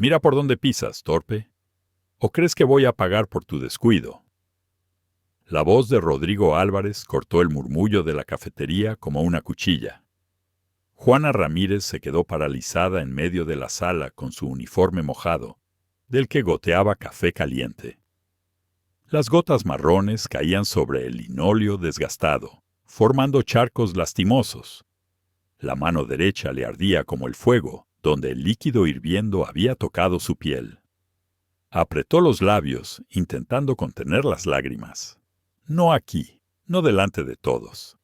Mira por dónde pisas, torpe. ¿O crees que voy a pagar por tu descuido? La voz de Rodrigo Álvarez cortó el murmullo de la cafetería como una cuchilla. Juana Ramírez se quedó paralizada en medio de la sala con su uniforme mojado, del que goteaba café caliente. Las gotas marrones caían sobre el linóleo desgastado, formando charcos lastimosos. La mano derecha le ardía como el fuego, donde el líquido hirviendo había tocado su piel. Apretó los labios, intentando contener las lágrimas. No aquí, no delante de todos.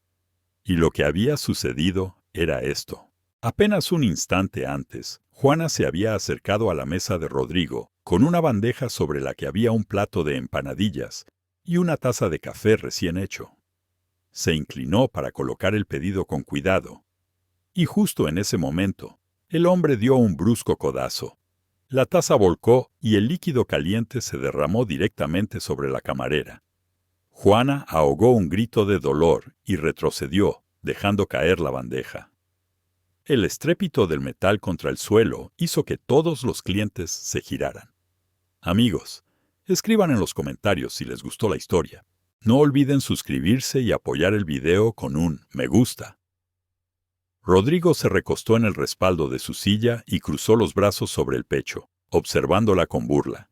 Y lo que había sucedido era esto. Apenas un instante antes, Juana se había acercado a la mesa de Rodrigo, con una bandeja sobre la que había un plato de empanadillas y una taza de café recién hecho. Se inclinó para colocar el pedido con cuidado. Y justo en ese momento, el hombre dio un brusco codazo. La taza volcó y el líquido caliente se derramó directamente sobre la camarera. Juana ahogó un grito de dolor y retrocedió, dejando caer la bandeja. El estrépito del metal contra el suelo hizo que todos los clientes se giraran. Amigos, escriban en los comentarios si les gustó la historia. No olviden suscribirse y apoyar el video con un me gusta. Rodrigo se recostó en el respaldo de su silla y cruzó los brazos sobre el pecho, observándola con burla.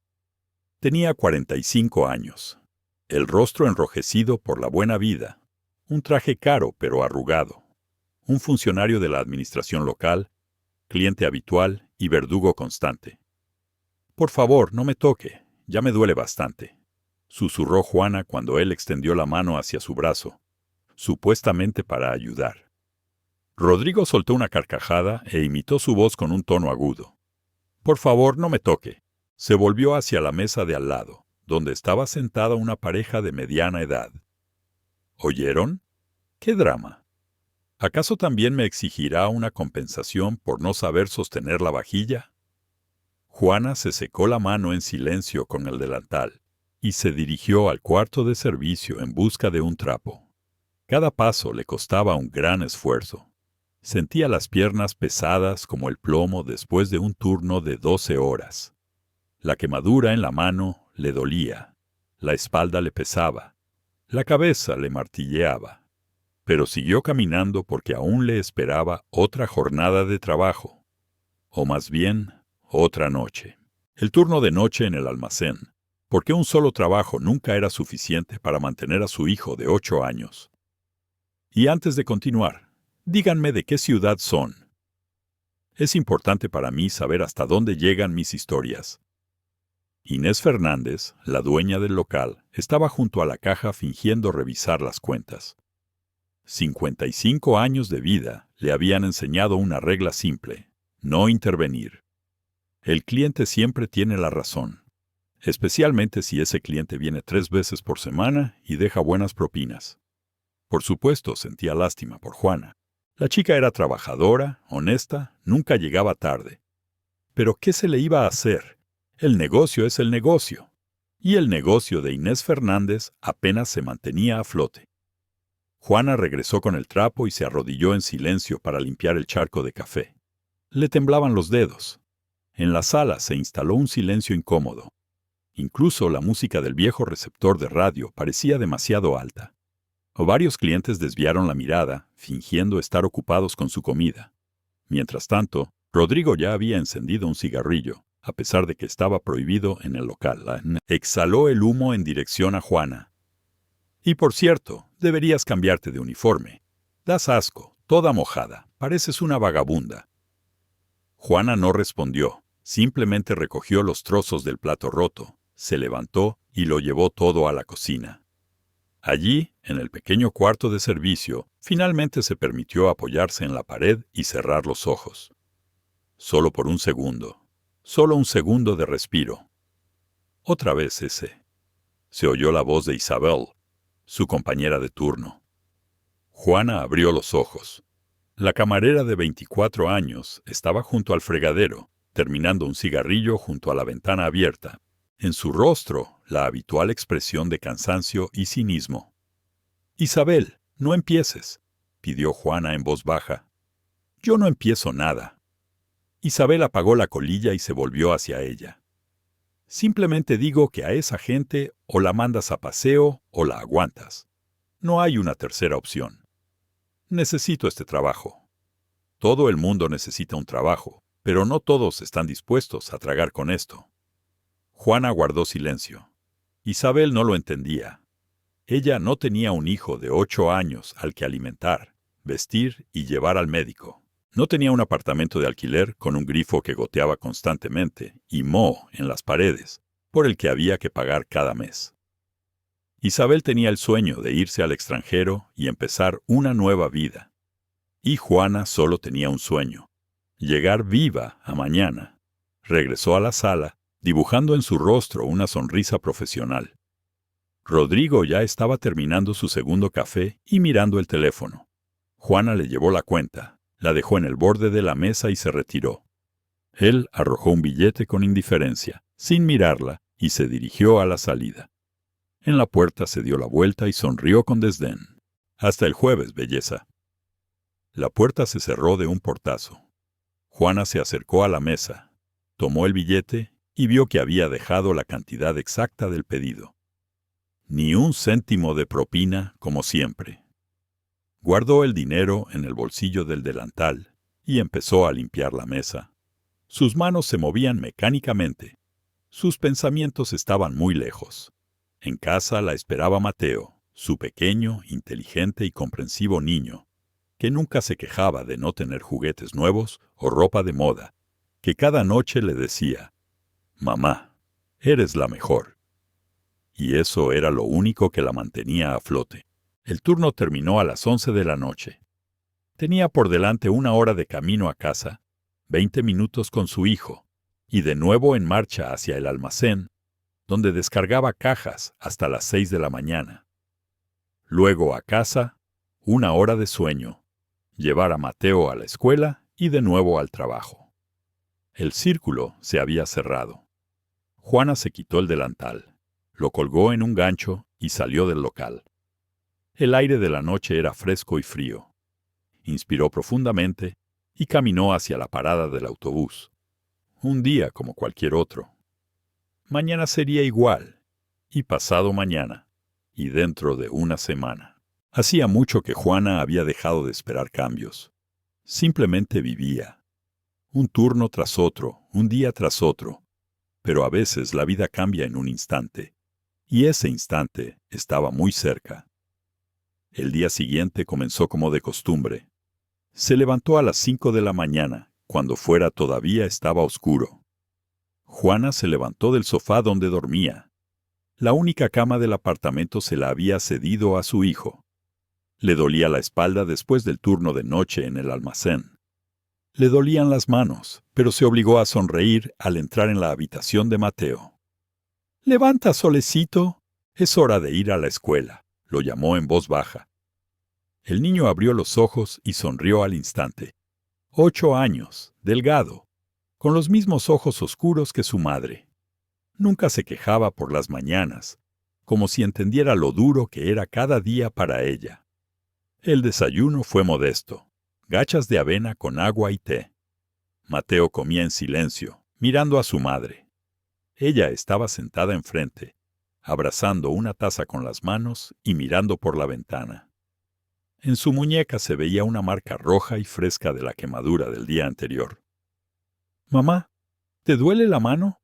Tenía 45 años. El rostro enrojecido por la buena vida, un traje caro pero arrugado, un funcionario de la administración local, cliente habitual y verdugo constante. «Por favor, no me toque, ya me duele bastante», susurró Juana cuando él extendió la mano hacia su brazo, supuestamente para ayudar. Rodrigo soltó una carcajada e imitó su voz con un tono agudo. «Por favor, no me toque». Se volvió hacia la mesa de al lado, donde estaba sentada una pareja de mediana edad. ¿Oyeron? ¡Qué drama! ¿Acaso también me exigirá una compensación por no saber sostener la vajilla? Juana se secó la mano en silencio con el delantal y se dirigió al cuarto de servicio en busca de un trapo. Cada paso le costaba un gran esfuerzo. Sentía las piernas pesadas como el plomo después de un turno de 12 horas. La quemadura en la mano le dolía, la espalda le pesaba, la cabeza le martilleaba, pero siguió caminando porque aún le esperaba otra jornada de trabajo, o más bien, otra noche. El turno de noche en el almacén, porque un solo trabajo nunca era suficiente para mantener a su hijo de 8 años. Y antes de continuar, díganme de qué ciudad son. Es importante para mí saber hasta dónde llegan mis historias. Inés Fernández, la dueña del local, estaba junto a la caja fingiendo revisar las cuentas. 55 años de vida le habían enseñado una regla simple: no intervenir. El cliente siempre tiene la razón, especialmente si ese cliente viene 3 veces por semana y deja buenas propinas. Por supuesto, sentía lástima por Juana. La chica era trabajadora, honesta, nunca llegaba tarde. Pero ¿qué se le iba a hacer? El negocio es el negocio. Y el negocio de Inés Fernández apenas se mantenía a flote. Juana regresó con el trapo y se arrodilló en silencio para limpiar el charco de café. Le temblaban los dedos. En la sala se instaló un silencio incómodo. Incluso la música del viejo receptor de radio parecía demasiado alta. Varios clientes desviaron la mirada, fingiendo estar ocupados con su comida. Mientras tanto, Rodrigo ya había encendido un cigarrillo, a pesar de que estaba prohibido en el local. Exhaló el humo en dirección a Juana. «Y por cierto, deberías cambiarte de uniforme. Das asco, toda mojada, pareces una vagabunda». Juana no respondió, simplemente recogió los trozos del plato roto, se levantó y lo llevó todo a la cocina. Allí, en el pequeño cuarto de servicio, finalmente se permitió apoyarse en la pared y cerrar los ojos. Solo por un segundo. Solo un segundo de respiro. Otra vez ese. Se oyó la voz de Isabel, su compañera de turno. Juana abrió los ojos. La camarera de 24 años estaba junto al fregadero, terminando un cigarrillo junto a la ventana abierta. En su rostro, la habitual expresión de cansancio y cinismo. «Isabel, no empieces», pidió Juana en voz baja. «Yo no empiezo nada». Isabel apagó la colilla y se volvió hacia ella. Simplemente digo que a esa gente o la mandas a paseo o la aguantas. No hay una tercera opción. Necesito este trabajo. Todo el mundo necesita un trabajo, pero no todos están dispuestos a tragar con esto. Juana guardó silencio. Isabel no lo entendía. Ella no tenía un hijo de 8 años al que alimentar, vestir y llevar al médico. No tenía un apartamento de alquiler con un grifo que goteaba constantemente y moho en las paredes, por el que había que pagar cada mes. Isabel tenía el sueño de irse al extranjero y empezar una nueva vida. Y Juana solo tenía un sueño: llegar viva a mañana. Regresó a la sala, dibujando en su rostro una sonrisa profesional. Rodrigo ya estaba terminando su segundo café y mirando el teléfono. Juana le llevó la cuenta, la dejó en el borde de la mesa y se retiró. Él arrojó un billete con indiferencia, sin mirarla, y se dirigió a la salida. En la puerta se dio la vuelta y sonrió con desdén. Hasta el jueves, belleza. La puerta se cerró de un portazo. Juana se acercó a la mesa, tomó el billete y vio que había dejado la cantidad exacta del pedido. Ni un céntimo de propina, como siempre. Guardó el dinero en el bolsillo del delantal y empezó a limpiar la mesa. Sus manos se movían mecánicamente. Sus pensamientos estaban muy lejos. En casa la esperaba Mateo, su pequeño, inteligente y comprensivo niño, que nunca se quejaba de no tener juguetes nuevos o ropa de moda, que cada noche le decía: «Mamá, eres la mejor». Y eso era lo único que la mantenía a flote. El turno terminó a las 11 de la noche. Tenía por delante 1 hora de camino a casa, 20 minutos con su hijo, y de nuevo en marcha hacia el almacén, donde descargaba cajas hasta las 6 de la mañana. Luego a casa, 1 hora de sueño, llevar a Mateo a la escuela y de nuevo al trabajo. El círculo se había cerrado. Juana se quitó el delantal, lo colgó en un gancho y salió del local. El aire de la noche era fresco y frío. Inspiró profundamente y caminó hacia la parada del autobús. Un día como cualquier otro. Mañana sería igual, y pasado mañana, y dentro de una semana. Hacía mucho que Juana había dejado de esperar cambios. Simplemente vivía. Un turno tras otro, un día tras otro. Pero a veces la vida cambia en un instante, y ese instante estaba muy cerca. El día siguiente comenzó como de costumbre. Se levantó a las 5 de la mañana, cuando fuera todavía estaba oscuro. Juana se levantó del sofá donde dormía. La única cama del apartamento se la había cedido a su hijo. Le dolía la espalda después del turno de noche en el almacén. Le dolían las manos, pero se obligó a sonreír al entrar en la habitación de Mateo. «Levanta, solecito, es hora de ir a la escuela», lo llamó en voz baja. El niño abrió los ojos y sonrió al instante. 8 años, delgado, con los mismos ojos oscuros que su madre. Nunca se quejaba por las mañanas, como si entendiera lo duro que era cada día para ella. El desayuno fue modesto: gachas de avena con agua y té. Mateo comía en silencio, mirando a su madre. Ella estaba sentada enfrente, abrazando una taza con las manos y mirando por la ventana. En su muñeca se veía una marca roja y fresca de la quemadura del día anterior. «Mamá, ¿te duele la mano?»,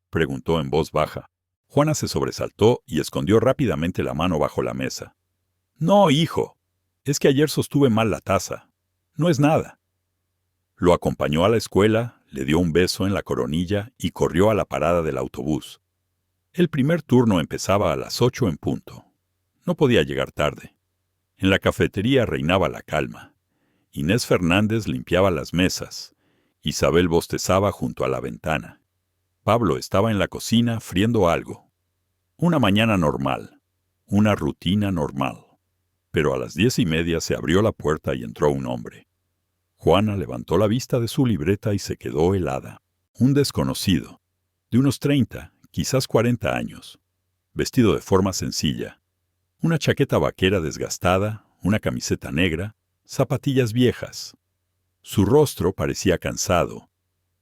preguntó en voz baja. Juana se sobresaltó y escondió rápidamente la mano bajo la mesa. «No, hijo, es que ayer sostuve mal la taza. No es nada». Lo acompañó a la escuela, le dio un beso en la coronilla y corrió a la parada del autobús. El primer turno empezaba a las 8 en punto. No podía llegar tarde. En la cafetería reinaba la calma. Inés Fernández limpiaba las mesas. Isabel bostezaba junto a la ventana. Pablo estaba en la cocina friendo algo. Una mañana normal. Una rutina normal. Pero a las 10:30 se abrió la puerta y entró un hombre. Juana levantó la vista de su libreta y se quedó helada. Un desconocido, de unos 30, quizás 40 años, vestido de forma sencilla. Una chaqueta vaquera desgastada, una camiseta negra, zapatillas viejas. Su rostro parecía cansado,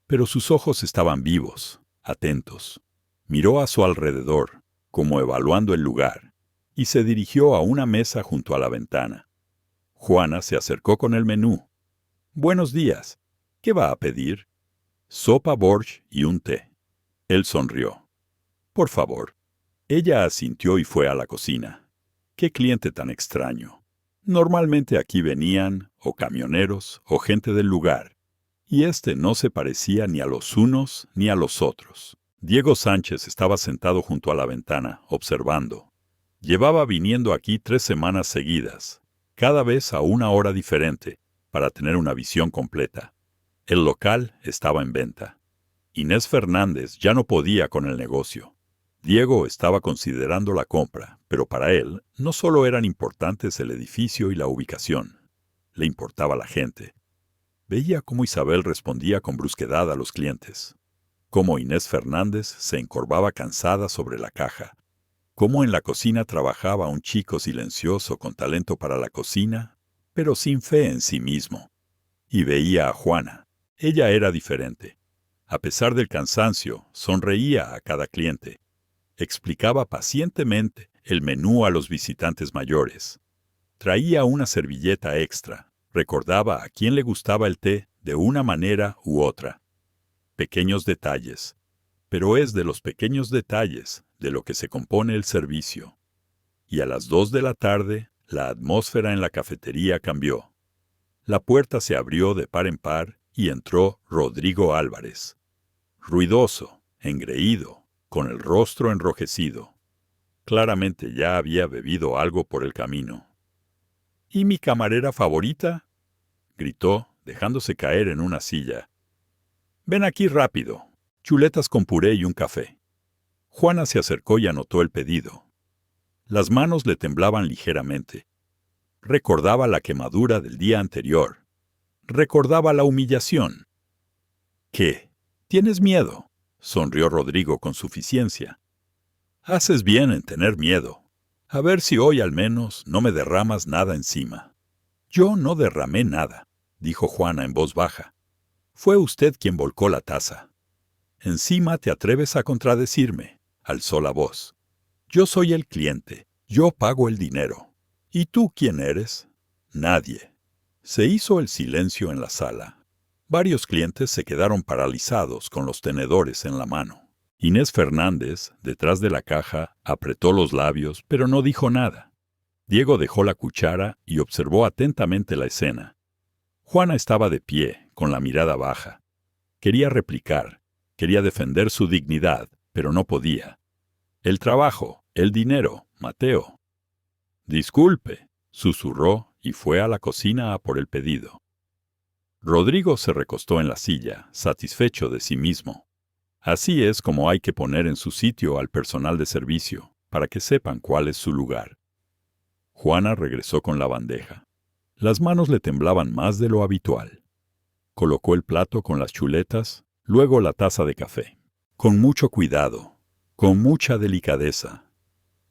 Pero sus ojos estaban vivos, atentos. Miró a su alrededor, como evaluando el lugar, y se dirigió a una mesa junto a la ventana. Juana se acercó con el menú. «Buenos días. ¿Qué va a pedir?» «Sopa borsch y un té». Él sonrió. «Por favor». Ella asintió y fue a la cocina. «Qué cliente tan extraño. Normalmente aquí venían o camioneros o gente del lugar, y este no se parecía ni a los unos ni a los otros». Diego Sánchez estaba sentado junto a la ventana, observando. Llevaba viniendo aquí 3 semanas seguidas, cada vez a una hora diferente, para tener una visión completa. El local estaba en venta. Inés Fernández ya no podía con el negocio. Diego estaba considerando la compra, pero para él no solo eran importantes el edificio y la ubicación. Le importaba la gente. Veía cómo Isabel respondía con brusquedad a los clientes. Cómo Inés Fernández se encorvaba cansada sobre la caja. Cómo en la cocina trabajaba un chico silencioso con talento para la cocina, pero sin fe en sí mismo. Y veía a Juana. Ella era diferente. A pesar del cansancio, sonreía a cada cliente. Explicaba pacientemente el menú a los visitantes mayores. Traía una servilleta extra. Recordaba a quién le gustaba el té de una manera u otra. Pequeños detalles. Pero es de los pequeños detalles de lo que se compone el servicio. Y a las 2 de la tarde, la atmósfera en la cafetería cambió. La puerta se abrió de par en par y entró Rodrigo Álvarez. Ruidoso, engreído, con el rostro enrojecido. Claramente ya había bebido algo por el camino. «¿Y mi camarera favorita?», gritó, dejándose caer en una silla. «Ven aquí rápido. Chuletas con puré y un café». Juana se acercó y anotó el pedido. Las manos le temblaban ligeramente. Recordaba la quemadura del día anterior. Recordaba la humillación. «¿Qué? ¿Tienes miedo?», sonrió Rodrigo con suficiencia. «Haces bien en tener miedo. A ver si hoy al menos no me derramas nada encima». «Yo no derramé nada», dijo Juana en voz baja. «Fue usted quien volcó la taza». «Encima te atreves a contradecirme», alzó la voz. «Yo soy el cliente. Yo pago el dinero. ¿Y tú quién eres?». «Nadie». Se hizo el silencio en la sala. Varios clientes se quedaron paralizados con los tenedores en la mano. Inés Fernández, detrás de la caja, apretó los labios, pero no dijo nada. Diego dejó la cuchara y observó atentamente la escena. Juana estaba de pie, con la mirada baja. Quería replicar, quería defender su dignidad, pero no podía. «El trabajo, el dinero, Mateo». «Disculpe», susurró y fue a la cocina a por el pedido. Rodrigo se recostó en la silla, satisfecho de sí mismo. Así es como hay que poner en su sitio al personal de servicio, para que sepan cuál es su lugar. Juana regresó con la bandeja. Las manos le temblaban más de lo habitual. Colocó el plato con las chuletas, luego la taza de café. Con mucho cuidado, con mucha delicadeza.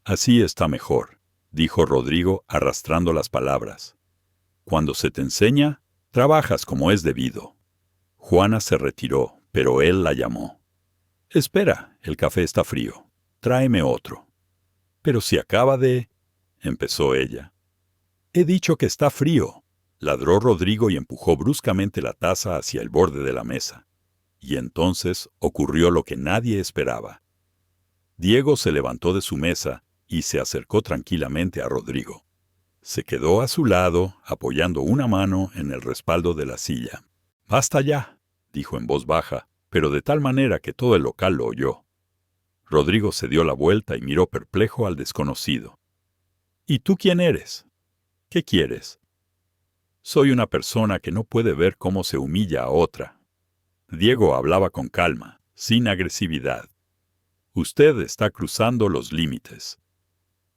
«Así está mejor», dijo Rodrigo arrastrando las palabras. «Cuando se te enseña, trabajas como es debido». Juana se retiró, pero él la llamó. «Espera, el café está frío. Tráeme otro». «Pero si acaba de...», empezó ella. «He dicho que está frío», ladró Rodrigo y empujó bruscamente la taza hacia el borde de la mesa. Y entonces ocurrió lo que nadie esperaba. Diego se levantó de su mesa y se acercó tranquilamente a Rodrigo. Se quedó a su lado, apoyando una mano en el respaldo de la silla. «Basta ya», dijo en voz baja, pero de tal manera que todo el local lo oyó. Rodrigo se dio la vuelta y miró perplejo al desconocido. «¿Y tú quién eres? ¿Qué quieres?». «Soy una persona que no puede ver cómo se humilla a otra». Diego hablaba con calma, sin agresividad. «Usted está cruzando los límites».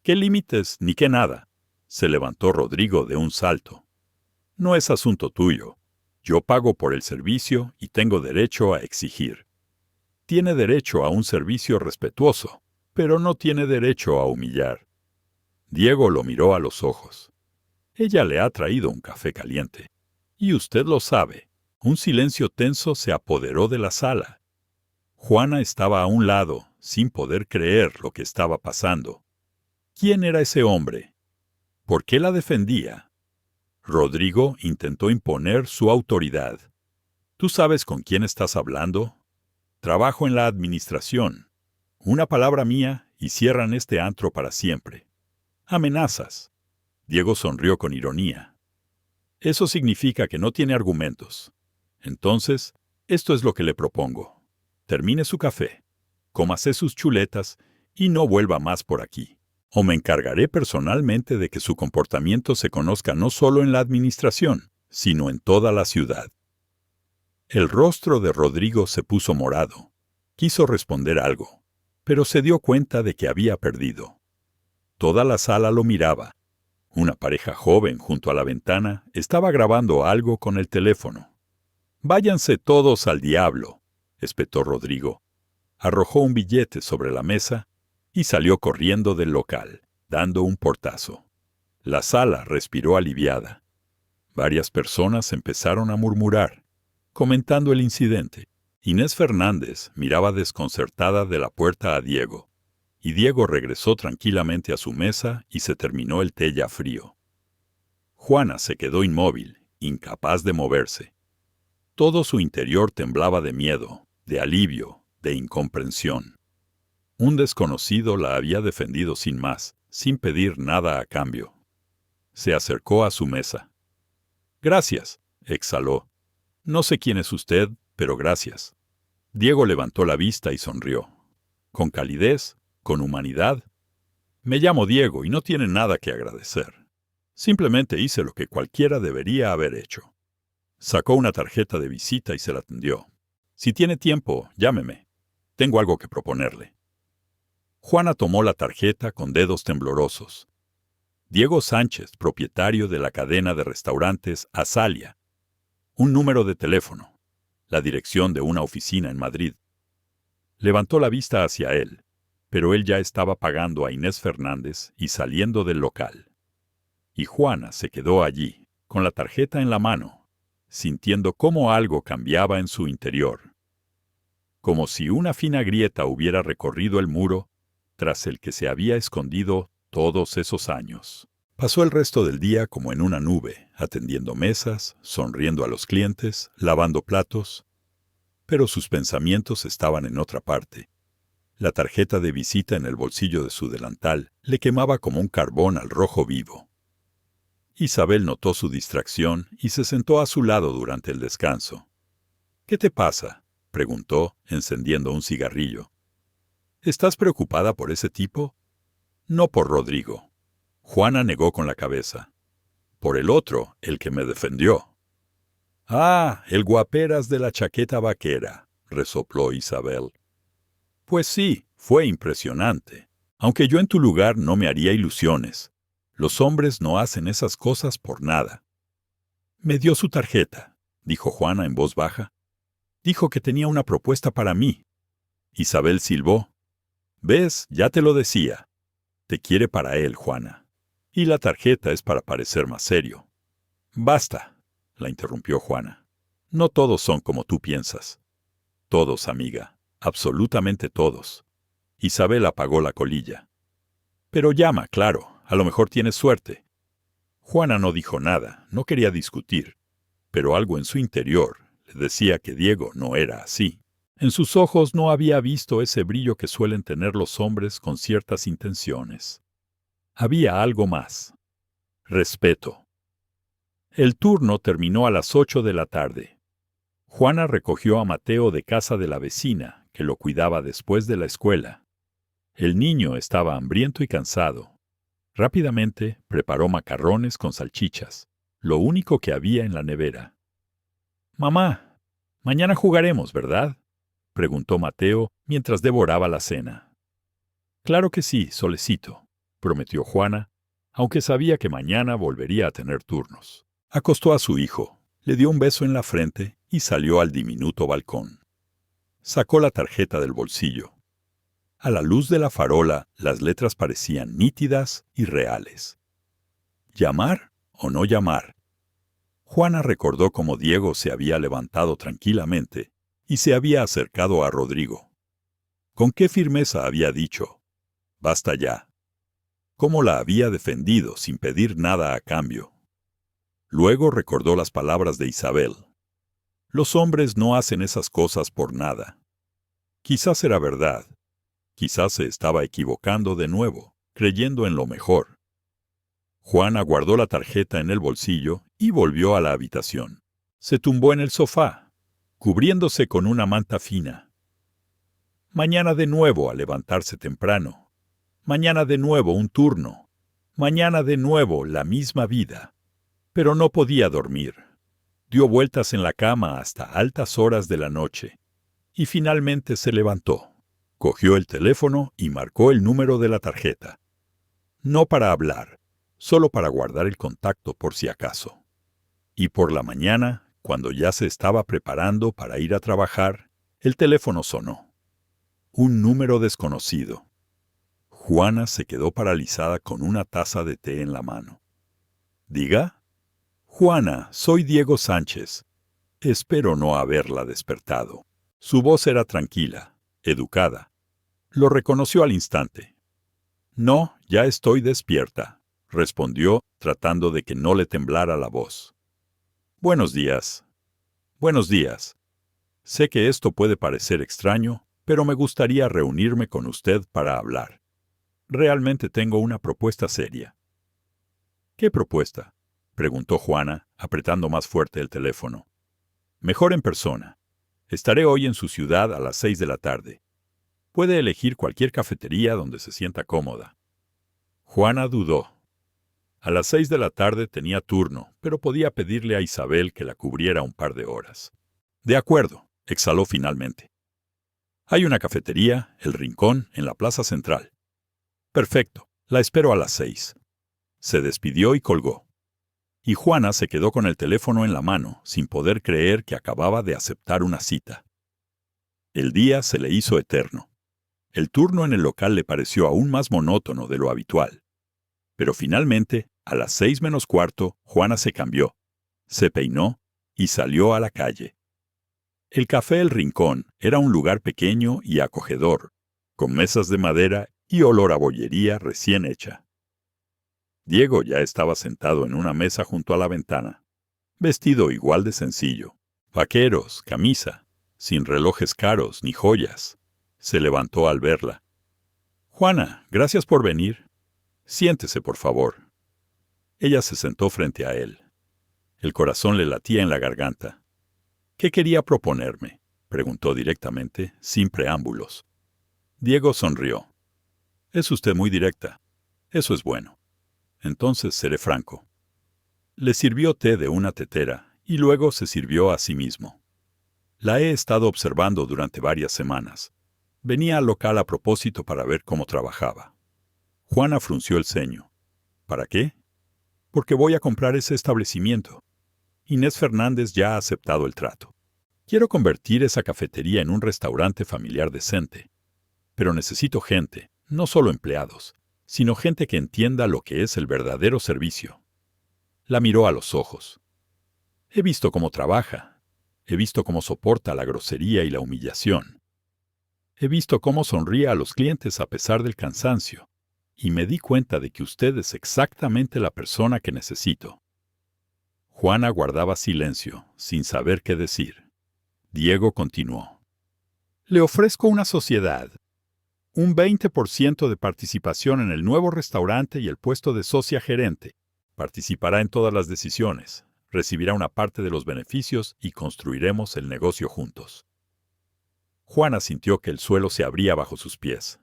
«¿Qué límites ni qué nada?», se levantó Rodrigo de un salto. «No es asunto tuyo. Yo pago por el servicio y tengo derecho a exigir». «Tiene derecho a un servicio respetuoso, pero no tiene derecho a humillar». Diego lo miró a los ojos. «Ella le ha traído un café caliente. Y usted lo sabe. Un silencio tenso se apoderó de la sala. Juana estaba a un lado, sin poder creer lo que estaba pasando. ¿Quién era ese hombre? ¿Por qué la defendía? Rodrigo intentó imponer su autoridad. ¿Tú sabes con quién estás hablando? Trabajo en la administración. Una palabra mía y cierran este antro para siempre. Amenazas. Diego sonrió con ironía. Eso significa que no tiene argumentos. Entonces, esto es lo que le propongo. Termine su café, cómase sus chuletas y no vuelva más por aquí. O me encargaré personalmente de que su comportamiento se conozca no solo en la administración, sino en toda la ciudad. El rostro de Rodrigo se puso morado. Quiso responder algo, pero se dio cuenta de que había perdido. Toda la sala lo miraba. Una pareja joven junto a la ventana estaba grabando algo con el teléfono. «Váyanse todos al diablo», espetó Rodrigo. Arrojó un billete sobre la mesa y salió corriendo del local, dando un portazo. La sala respiró aliviada. Varias personas empezaron a murmurar, comentando el incidente. Inés Fernández miraba desconcertada de la puerta a Diego, y Diego regresó tranquilamente a su mesa y se terminó el té ya frío. Juana se quedó inmóvil, incapaz de moverse. Todo su interior temblaba de miedo, de alivio, de incomprensión. Un desconocido la había defendido sin más, sin pedir nada a cambio. Se acercó a su mesa. «Gracias», exhaló. «No sé quién es usted, pero gracias». Diego levantó la vista y sonrió. Con calidez, con humanidad. «Me llamo Diego y no tiene nada que agradecer. Simplemente hice lo que cualquiera debería haber hecho». Sacó una tarjeta de visita y se la tendió. «Si tiene tiempo, llámeme. Tengo algo que proponerle». Juana tomó la tarjeta con dedos temblorosos. Diego Sánchez, propietario de la cadena de restaurantes Azalia. Un número de teléfono. La dirección de una oficina en Madrid. Levantó la vista hacia él, pero él ya estaba pagando a Inés Fernández y saliendo del local. Y Juana se quedó allí, con la tarjeta en la mano, sintiendo cómo algo cambiaba en su interior. Como si una fina grieta hubiera recorrido el muro tras el que se había escondido todos esos años. Pasó el resto del día como en una nube, atendiendo mesas, sonriendo a los clientes, lavando platos. Pero sus pensamientos estaban en otra parte. La tarjeta de visita en el bolsillo de su delantal le quemaba como un carbón al rojo vivo. Isabel notó su distracción y se sentó a su lado durante el descanso. «¿Qué te pasa?», preguntó, encendiendo un cigarrillo. «¿Estás preocupada por ese tipo?» «No por Rodrigo». Juana negó con la cabeza. «Por el otro, el que me defendió». «Ah, el guaperas de la chaqueta vaquera», resopló Isabel. «Pues sí, fue impresionante. Aunque yo en tu lugar no me haría ilusiones. Los hombres no hacen esas cosas por nada». «Me dio su tarjeta», dijo Juana en voz baja. «Dijo que tenía una propuesta para mí». Isabel silbó. «¿Ves? Ya te lo decía. Te quiere para él, Juana. Y la tarjeta es para parecer más serio». «Basta», la interrumpió Juana. «No todos son como tú piensas». «Todos, amiga. Absolutamente todos». Isabel apagó la colilla. «Pero llama, claro. A lo mejor tienes suerte». Juana no dijo nada, no quería discutir, pero algo en su interior le decía que Diego no era así. En sus ojos no había visto ese brillo que suelen tener los hombres con ciertas intenciones. Había algo más. Respeto. El turno terminó a las 8 de la tarde. Juana recogió a Mateo de casa de la vecina, que lo cuidaba después de la escuela. El niño estaba hambriento y cansado. Rápidamente preparó macarrones con salchichas, lo único que había en la nevera. «Mamá, mañana jugaremos, ¿verdad?», preguntó Mateo mientras devoraba la cena. «Claro que sí, solecito», prometió Juana, aunque sabía que mañana volvería a tener turnos. Acostó a su hijo, le dio un beso en la frente y salió al diminuto balcón. Sacó la tarjeta del bolsillo. A la luz de la farola, las letras parecían nítidas y reales. ¿Llamar o no llamar? Juana recordó cómo Diego se había levantado tranquilamente y se había acercado a Rodrigo. Con qué firmeza había dicho: «Basta ya». Cómo la había defendido sin pedir nada a cambio. Luego recordó las palabras de Isabel: «Los hombres no hacen esas cosas por nada». Quizás era verdad. Quizás se estaba equivocando de nuevo, creyendo en lo mejor. Juana guardó la tarjeta en el bolsillo y volvió a la habitación. Se tumbó en el sofá, cubriéndose con una manta fina. Mañana de nuevo a levantarse temprano. Mañana de nuevo un turno. Mañana de nuevo la misma vida. Pero no podía dormir. Dio vueltas en la cama hasta altas horas de la noche. Y finalmente se levantó. Cogió el teléfono y marcó el número de la tarjeta. No para hablar, solo para guardar el contacto por si acaso. Y por la mañana, cuando ya se estaba preparando para ir a trabajar, el teléfono sonó. Un número desconocido. Juana se quedó paralizada con una taza de té en la mano. «¿Diga?» «Juana, soy Diego Sánchez. Espero no haberla despertado». Su voz era tranquila, educada. Lo reconoció al instante. «No, ya estoy despierta», respondió, tratando de que no le temblara la voz. «Buenos días». «Buenos días. Sé que esto puede parecer extraño, pero me gustaría reunirme con usted para hablar. Realmente tengo una propuesta seria». «¿Qué propuesta?», preguntó Juana, apretando más fuerte el teléfono. «Mejor en persona. Estaré hoy en su ciudad a las 6 de la tarde. Puede elegir cualquier cafetería donde se sienta cómoda». Juana dudó. A las 6 de la tarde tenía turno, pero podía pedirle a Isabel que la cubriera un par de horas. «De acuerdo», exhaló finalmente. «Hay una cafetería, El Rincón, en la Plaza Central». «Perfecto, la espero a las 6». Se despidió y colgó. Y Juana se quedó con el teléfono en la mano, sin poder creer que acababa de aceptar una cita. El día se le hizo eterno. El turno en el local le pareció aún más monótono de lo habitual. Pero finalmente, a las 6 menos cuarto, Juana se cambió, se peinó y salió a la calle. El Café El Rincón era un lugar pequeño y acogedor, con mesas de madera y olor a bollería recién hecha. Diego ya estaba sentado en una mesa junto a la ventana, vestido igual de sencillo, vaqueros, camisa, sin relojes caros ni joyas. Se levantó al verla. «Juana, gracias por venir. Siéntese, por favor». Ella se sentó frente a él. El corazón le latía en la garganta. «¿Qué quería proponerme?», preguntó directamente, sin preámbulos. Diego sonrió. «Es usted muy directa. Eso es bueno. Entonces seré franco». Le sirvió té de una tetera y luego se sirvió a sí mismo. «La he estado observando durante varias semanas. Venía al local a propósito para ver cómo trabajaba». Juana frunció el ceño. «¿Para qué?». «Porque voy a comprar ese establecimiento. Inés Fernández ya ha aceptado el trato. Quiero convertir esa cafetería en un restaurante familiar decente. Pero necesito gente, no solo empleados, sino gente que entienda lo que es el verdadero servicio». La miró a los ojos. «He visto cómo trabaja. He visto cómo soporta la grosería y la humillación. He visto cómo sonríe a los clientes a pesar del cansancio, y me di cuenta de que usted es exactamente la persona que necesito». Juana guardaba silencio, sin saber qué decir. Diego continuó. «Le ofrezco una sociedad, un 20% de participación en el nuevo restaurante y el puesto de socia gerente. Participará en todas las decisiones, recibirá una parte de los beneficios y construiremos el negocio juntos». Juana sintió que el suelo se abría bajo sus pies.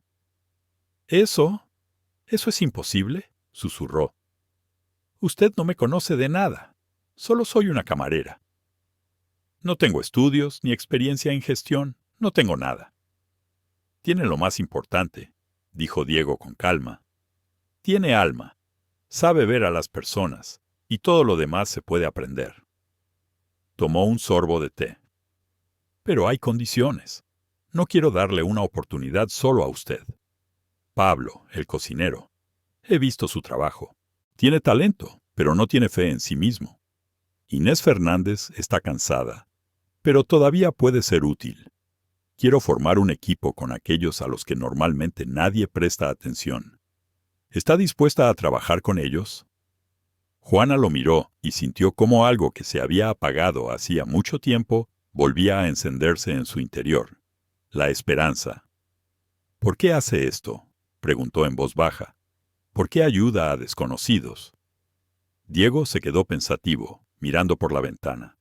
«¿Eso es imposible?», susurró. «Usted no me conoce de nada. Solo soy una camarera. No tengo estudios ni experiencia en gestión, no tengo nada». «Tiene lo más importante», dijo Diego con calma. «Tiene alma, sabe ver a las personas, y todo lo demás se puede aprender». Tomó un sorbo de té. «Pero hay condiciones. No quiero darle una oportunidad solo a usted. Pablo, el cocinero. He visto su trabajo. Tiene talento, pero no tiene fe en sí mismo. Inés Fernández está cansada, pero todavía puede ser útil. Quiero formar un equipo con aquellos a los que normalmente nadie presta atención. ¿Está dispuesta a trabajar con ellos? Juana lo miró y sintió cómo algo que se había apagado hacía mucho tiempo volvía a encenderse en su interior. La esperanza. ¿Por qué hace esto?, preguntó en voz baja. ¿Por qué ayuda a desconocidos? Diego se quedó pensativo, mirando por la ventana.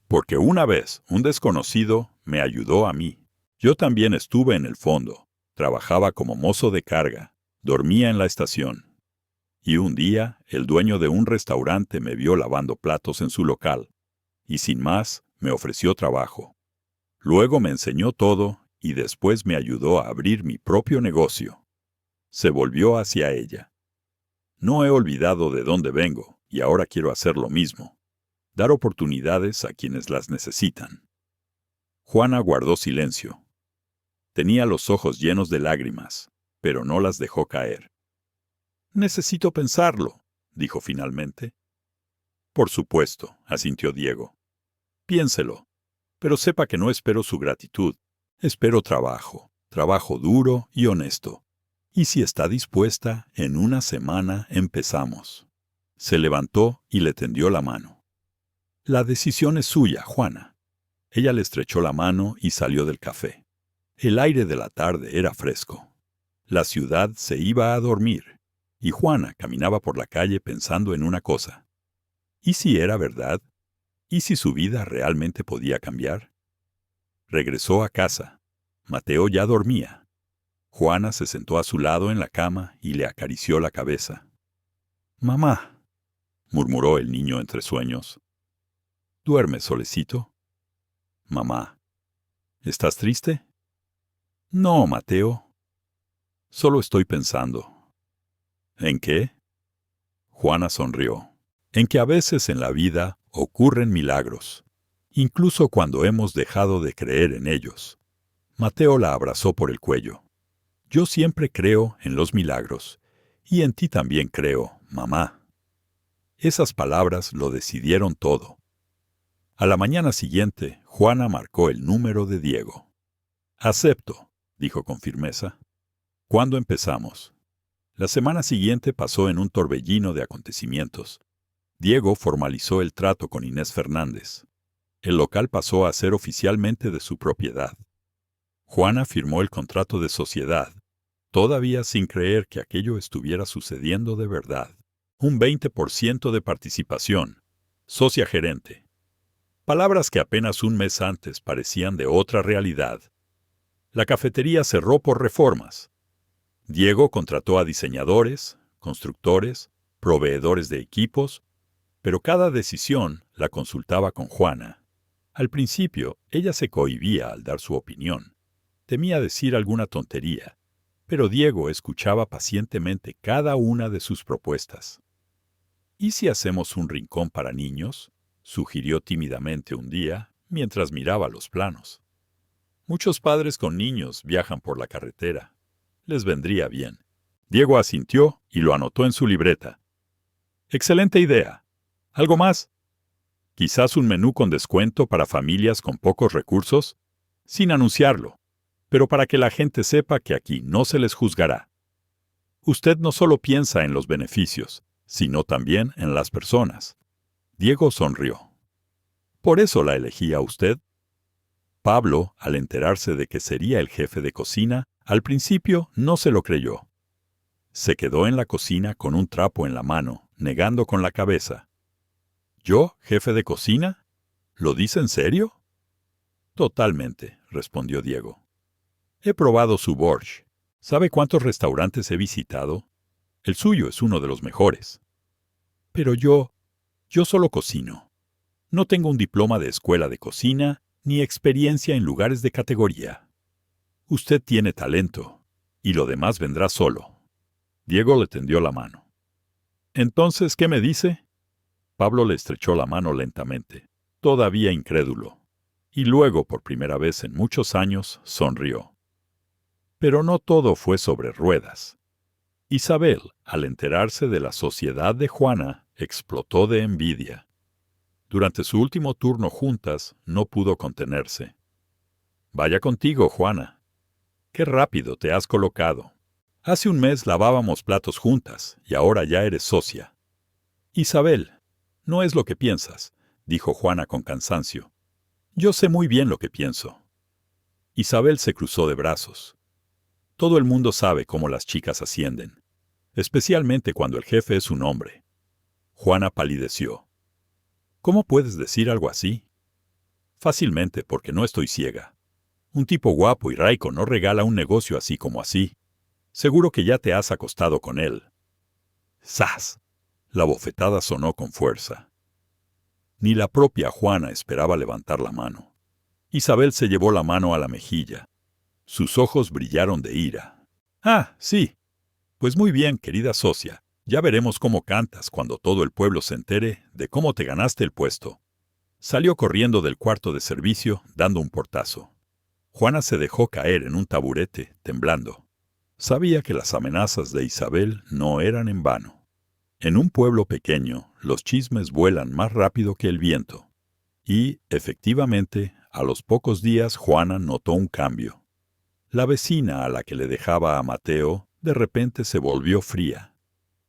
Porque una vez un desconocido me ayudó a mí. Yo también estuve en el fondo, trabajaba como mozo de carga, dormía en la estación. Y un día el dueño de un restaurante me vio lavando platos en su local, y sin más me ofreció trabajo. Luego me enseñó todo y después me ayudó a abrir mi propio negocio. Se volvió hacia ella. No he olvidado de dónde vengo y ahora quiero hacer lo mismo. Dar oportunidades a quienes las necesitan. Juana guardó silencio. Tenía los ojos llenos de lágrimas, pero no las dejó caer. Necesito pensarlo, dijo finalmente. Por supuesto, asintió Diego. Piénselo, pero sepa que no espero su gratitud. Espero trabajo, trabajo duro y honesto. Y si está dispuesta, en una semana empezamos. Se levantó y le tendió la mano. La decisión es suya, Juana. Ella le estrechó la mano y salió del café. El aire de la tarde era fresco. La ciudad se iba a dormir, y Juana caminaba por la calle pensando en una cosa. ¿Y si era verdad? ¿Y si su vida realmente podía cambiar? Regresó a casa. Mateo ya dormía. Juana se sentó a su lado en la cama y le acarició la cabeza. «Mamá», murmuró el niño entre sueños. «¿Duermes, solecito?» «Mamá, ¿estás triste?» «No, Mateo. Solo estoy pensando». «¿En qué?» Juana sonrió. «En que a veces en la vida ocurren milagros, incluso cuando hemos dejado de creer en ellos». Mateo la abrazó por el cuello. «Yo siempre creo en los milagros, y en ti también creo, mamá». Esas palabras lo decidieron todo. A la mañana siguiente, Juana marcó el número de Diego. «Acepto», dijo con firmeza. «¿Cuándo empezamos?» La semana siguiente pasó en un torbellino de acontecimientos. Diego formalizó el trato con Inés Fernández. El local pasó a ser oficialmente de su propiedad. Juana firmó el contrato de sociedad, todavía sin creer que aquello estuviera sucediendo de verdad. Un 20% de participación. Socia gerente. Palabras que apenas un mes antes parecían de otra realidad. La cafetería cerró por reformas. Diego contrató a diseñadores, constructores, proveedores de equipos, pero cada decisión la consultaba con Juana. Al principio, ella se cohibía al dar su opinión. Temía decir alguna tontería, pero Diego escuchaba pacientemente cada una de sus propuestas. «¿Y si hacemos un rincón para niños?», sugirió tímidamente un día, mientras miraba los planos. «Muchos padres con niños viajan por la carretera. Les vendría bien». Diego asintió y lo anotó en su libreta. «Excelente idea. ¿Algo más? Quizás un menú con descuento para familias con pocos recursos, sin anunciarlo, pero para que la gente sepa que aquí no se les juzgará. Usted no solo piensa en los beneficios, sino también en las personas». Diego sonrió. «¿Por eso la elegí a usted?» Pablo, al enterarse de que sería el jefe de cocina, al principio no se lo creyó. Se quedó en la cocina con un trapo en la mano, negando con la cabeza. «¿Yo, jefe de cocina? ¿Lo dice en serio?» «Totalmente», respondió Diego. «He probado su borscht. ¿Sabe cuántos restaurantes he visitado? El suyo es uno de los mejores». «Pero yo solo cocino. No tengo un diploma de escuela de cocina ni experiencia en lugares de categoría. Usted tiene talento, y lo demás vendrá solo». Diego le tendió la mano. «Entonces, ¿qué me dice?» Pablo le estrechó la mano lentamente, todavía incrédulo, y luego, por primera vez en muchos años, sonrió. Pero no todo fue sobre ruedas. Isabel, al enterarse de la sociedad de Juana, explotó de envidia. Durante su último turno juntas, no pudo contenerse. «Vaya contigo, Juana. Qué rápido te has colocado. Hace un mes lavábamos platos juntas y ahora ya eres socia». «Isabel, no es lo que piensas», dijo Juana con cansancio. «Yo sé muy bien lo que pienso». Isabel se cruzó de brazos. Todo el mundo sabe cómo las chicas ascienden, especialmente cuando el jefe es un hombre. Juana palideció. «¿Cómo puedes decir algo así?» «Fácilmente, porque no estoy ciega. Un tipo guapo y raico no regala un negocio así como así. Seguro que ya te has acostado con él». ¡Zas! La bofetada sonó con fuerza. Ni la propia Juana esperaba levantar la mano. Isabel se llevó la mano a la mejilla. Sus ojos brillaron de ira. «Ah, sí. Pues muy bien, querida socia. Ya veremos cómo cantas cuando todo el pueblo se entere de cómo te ganaste el puesto». Salió corriendo del cuarto de servicio, dando un portazo. Juana se dejó caer en un taburete, temblando. Sabía que las amenazas de Isabel no eran en vano. En un pueblo pequeño, los chismes vuelan más rápido que el viento. Y, efectivamente, a los pocos días Juana notó un cambio. La vecina a la que le dejaba a Mateo, de repente se volvió fría.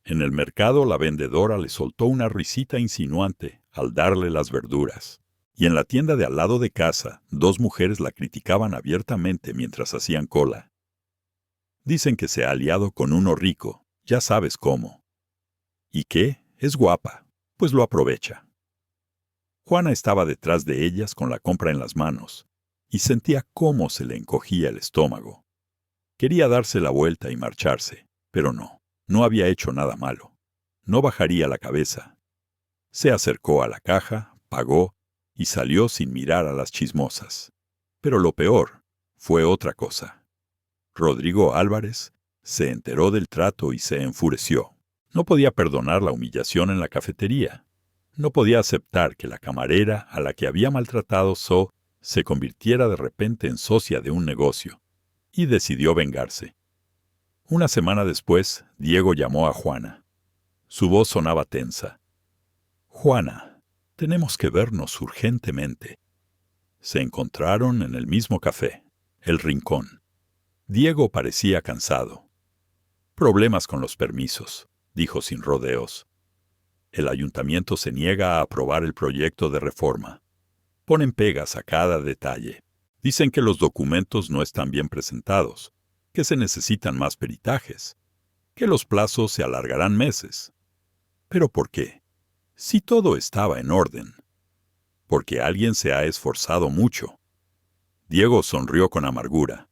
En el mercado la vendedora le soltó una risita insinuante al darle las verduras. Y en la tienda de al lado de casa, dos mujeres la criticaban abiertamente mientras hacían cola. Dicen que se ha aliado con uno rico, ya sabes cómo. ¿Y qué? Es guapa, pues lo aprovecha. Juana estaba detrás de ellas con la compra en las manos, y sentía cómo se le encogía el estómago. Quería darse la vuelta y marcharse, pero no había hecho nada malo. No bajaría la cabeza. Se acercó a la caja, pagó, y salió sin mirar a las chismosas. Pero lo peor fue otra cosa. Rodrigo Álvarez se enteró del trato y se enfureció. No podía perdonar la humillación en la cafetería. No podía aceptar que la camarera a la que había maltratado se convirtiera de repente en socia de un negocio, y decidió vengarse. Una semana después, Diego llamó a Juana. Su voz sonaba tensa. «Juana, tenemos que vernos urgentemente». Se encontraron en el mismo café, El Rincón. Diego parecía cansado. «Problemas con los permisos», dijo sin rodeos. «El ayuntamiento se niega a aprobar el proyecto de reforma. Ponen pegas a cada detalle. Dicen que los documentos no están bien presentados, que se necesitan más peritajes, que los plazos se alargarán meses. ¿Pero por qué? Si todo estaba en orden. Porque alguien se ha esforzado mucho». Diego sonrió con amargura.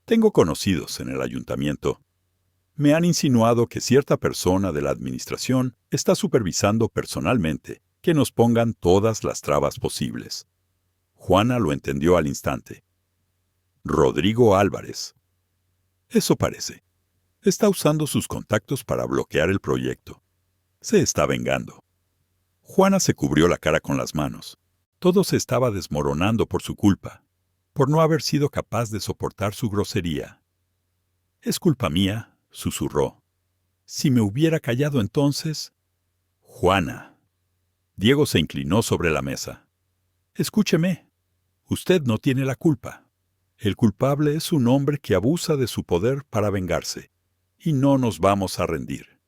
«Tengo conocidos en el ayuntamiento. Me han insinuado que cierta persona de la administración está supervisando personalmente que nos pongan todas las trabas posibles». Juana lo entendió al instante. «Rodrigo Álvarez». «Eso parece. Está usando sus contactos para bloquear el proyecto. Se está vengando». Juana se cubrió la cara con las manos. Todo se estaba desmoronando por su culpa, por no haber sido capaz de soportar su grosería. «Es culpa mía», susurró. «Si me hubiera callado entonces...» «Juana». Diego se inclinó sobre la mesa. «Escúcheme. Usted no tiene la culpa. El culpable es un hombre que abusa de su poder para vengarse, y no nos vamos a rendir».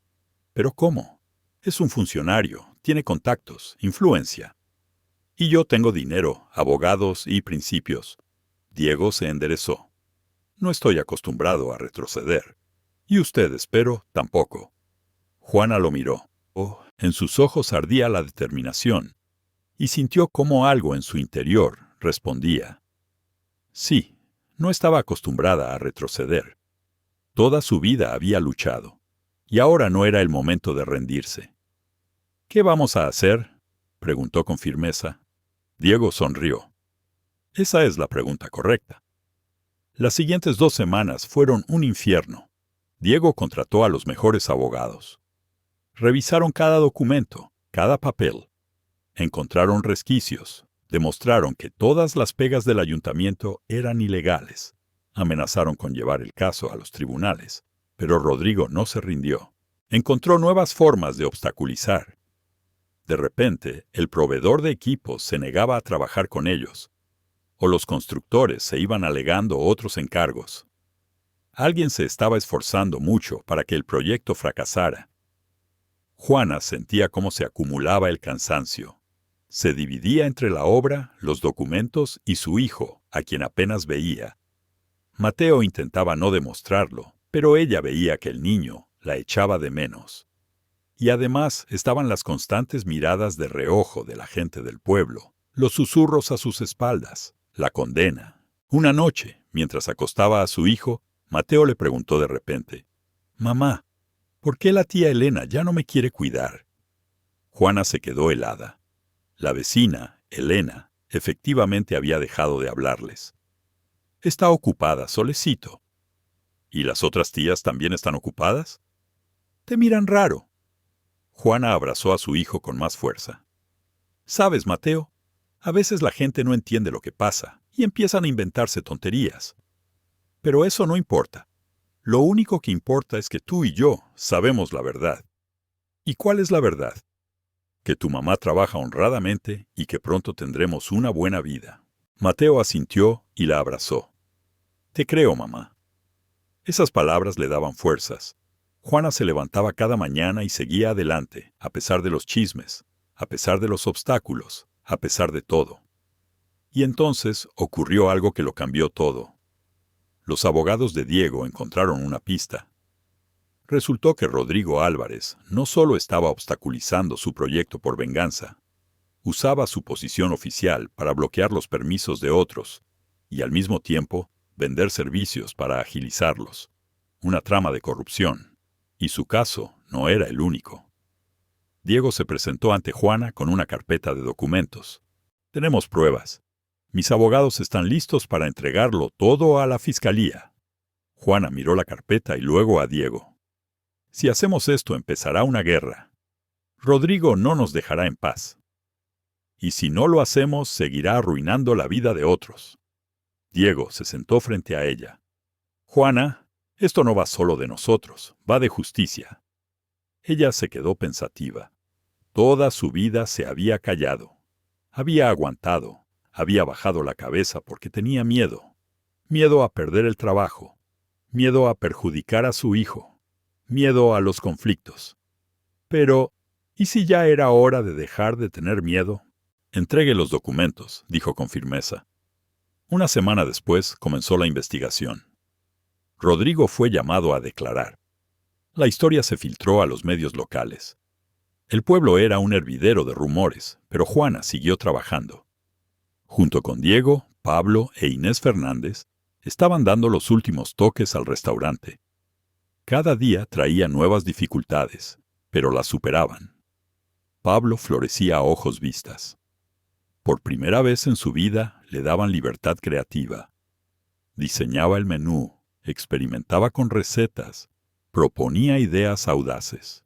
«¿Pero cómo? Es un funcionario, tiene contactos, influencia. Y yo tengo dinero, abogados y principios». Diego se enderezó. «No estoy acostumbrado a retroceder. Y usted, espero, tampoco». Juana lo miró. En sus ojos ardía la determinación, y sintió cómo algo en su interior respondía. Sí, no estaba acostumbrada a retroceder. Toda su vida había luchado, y ahora no era el momento de rendirse. «¿Qué vamos a hacer?», preguntó con firmeza. Diego sonrió. «Esa es la pregunta correcta». Las siguientes 2 semanas fueron un infierno. Diego contrató a los mejores abogados. Revisaron cada documento, cada papel. Encontraron resquicios, demostraron que todas las pegas del ayuntamiento eran ilegales. Amenazaron con llevar el caso a los tribunales, pero Rodrigo no se rindió. Encontró nuevas formas de obstaculizar. De repente, el proveedor de equipos se negaba a trabajar con ellos, o los constructores se iban alegando otros encargos. Alguien se estaba esforzando mucho para que el proyecto fracasara. Juana sentía cómo se acumulaba el cansancio. Se dividía entre la obra, los documentos y su hijo, a quien apenas veía. Mateo intentaba no demostrarlo, pero ella veía que el niño la echaba de menos. Y además estaban las constantes miradas de reojo de la gente del pueblo, los susurros a sus espaldas, la condena. Una noche, mientras acostaba a su hijo, Mateo le preguntó de repente: «Mamá, ¿por qué la tía Elena ya no me quiere cuidar?» Juana se quedó helada. La vecina, Elena, efectivamente había dejado de hablarles. «Está ocupada, solecito». «¿Y las otras tías también están ocupadas?» «Te miran raro». Juana abrazó a su hijo con más fuerza. «¿Sabes, Mateo? A veces la gente no entiende lo que pasa y empiezan a inventarse tonterías. Pero eso no importa. Lo único que importa es que tú y yo sabemos la verdad». «¿Y cuál es la verdad?» «Que tu mamá trabaja honradamente y que pronto tendremos una buena vida». Mateo asintió y la abrazó. «Te creo, mamá». Esas palabras le daban fuerzas. Juana se levantaba cada mañana y seguía adelante, a pesar de los chismes, a pesar de los obstáculos, a pesar de todo. Y entonces ocurrió algo que lo cambió todo. Los abogados de Diego encontraron una pista. Resultó que Rodrigo Álvarez no solo estaba obstaculizando su proyecto por venganza, usaba su posición oficial para bloquear los permisos de otros y al mismo tiempo vender servicios para agilizarlos. Una trama de corrupción. Y su caso no era el único. Diego se presentó ante Juana con una carpeta de documentos. «Tenemos pruebas. Mis abogados están listos para entregarlo todo a la fiscalía». Juana miró la carpeta y luego a Diego. «Si hacemos esto, empezará una guerra. Rodrigo no nos dejará en paz. Y si no lo hacemos, seguirá arruinando la vida de otros». Diego se sentó frente a ella. «Juana, esto no va solo de nosotros, va de justicia». Ella se quedó pensativa. Toda su vida se había callado. Había aguantado, había bajado la cabeza porque tenía miedo. Miedo a perder el trabajo, miedo a perjudicar a su hijo, miedo a los conflictos. Pero, ¿y si ya era hora de dejar de tener miedo? «Entregue los documentos», dijo con firmeza. Una semana después comenzó la investigación. Rodrigo fue llamado a declarar. La historia se filtró a los medios locales. El pueblo era un hervidero de rumores, pero Juana siguió trabajando. Junto con Diego, Pablo e Inés Fernández, estaban dando los últimos toques al restaurante. Cada día traía nuevas dificultades, pero las superaban. Pablo florecía a ojos vistas. Por primera vez en su vida le daban libertad creativa. Diseñaba el menú, experimentaba con recetas, proponía ideas audaces.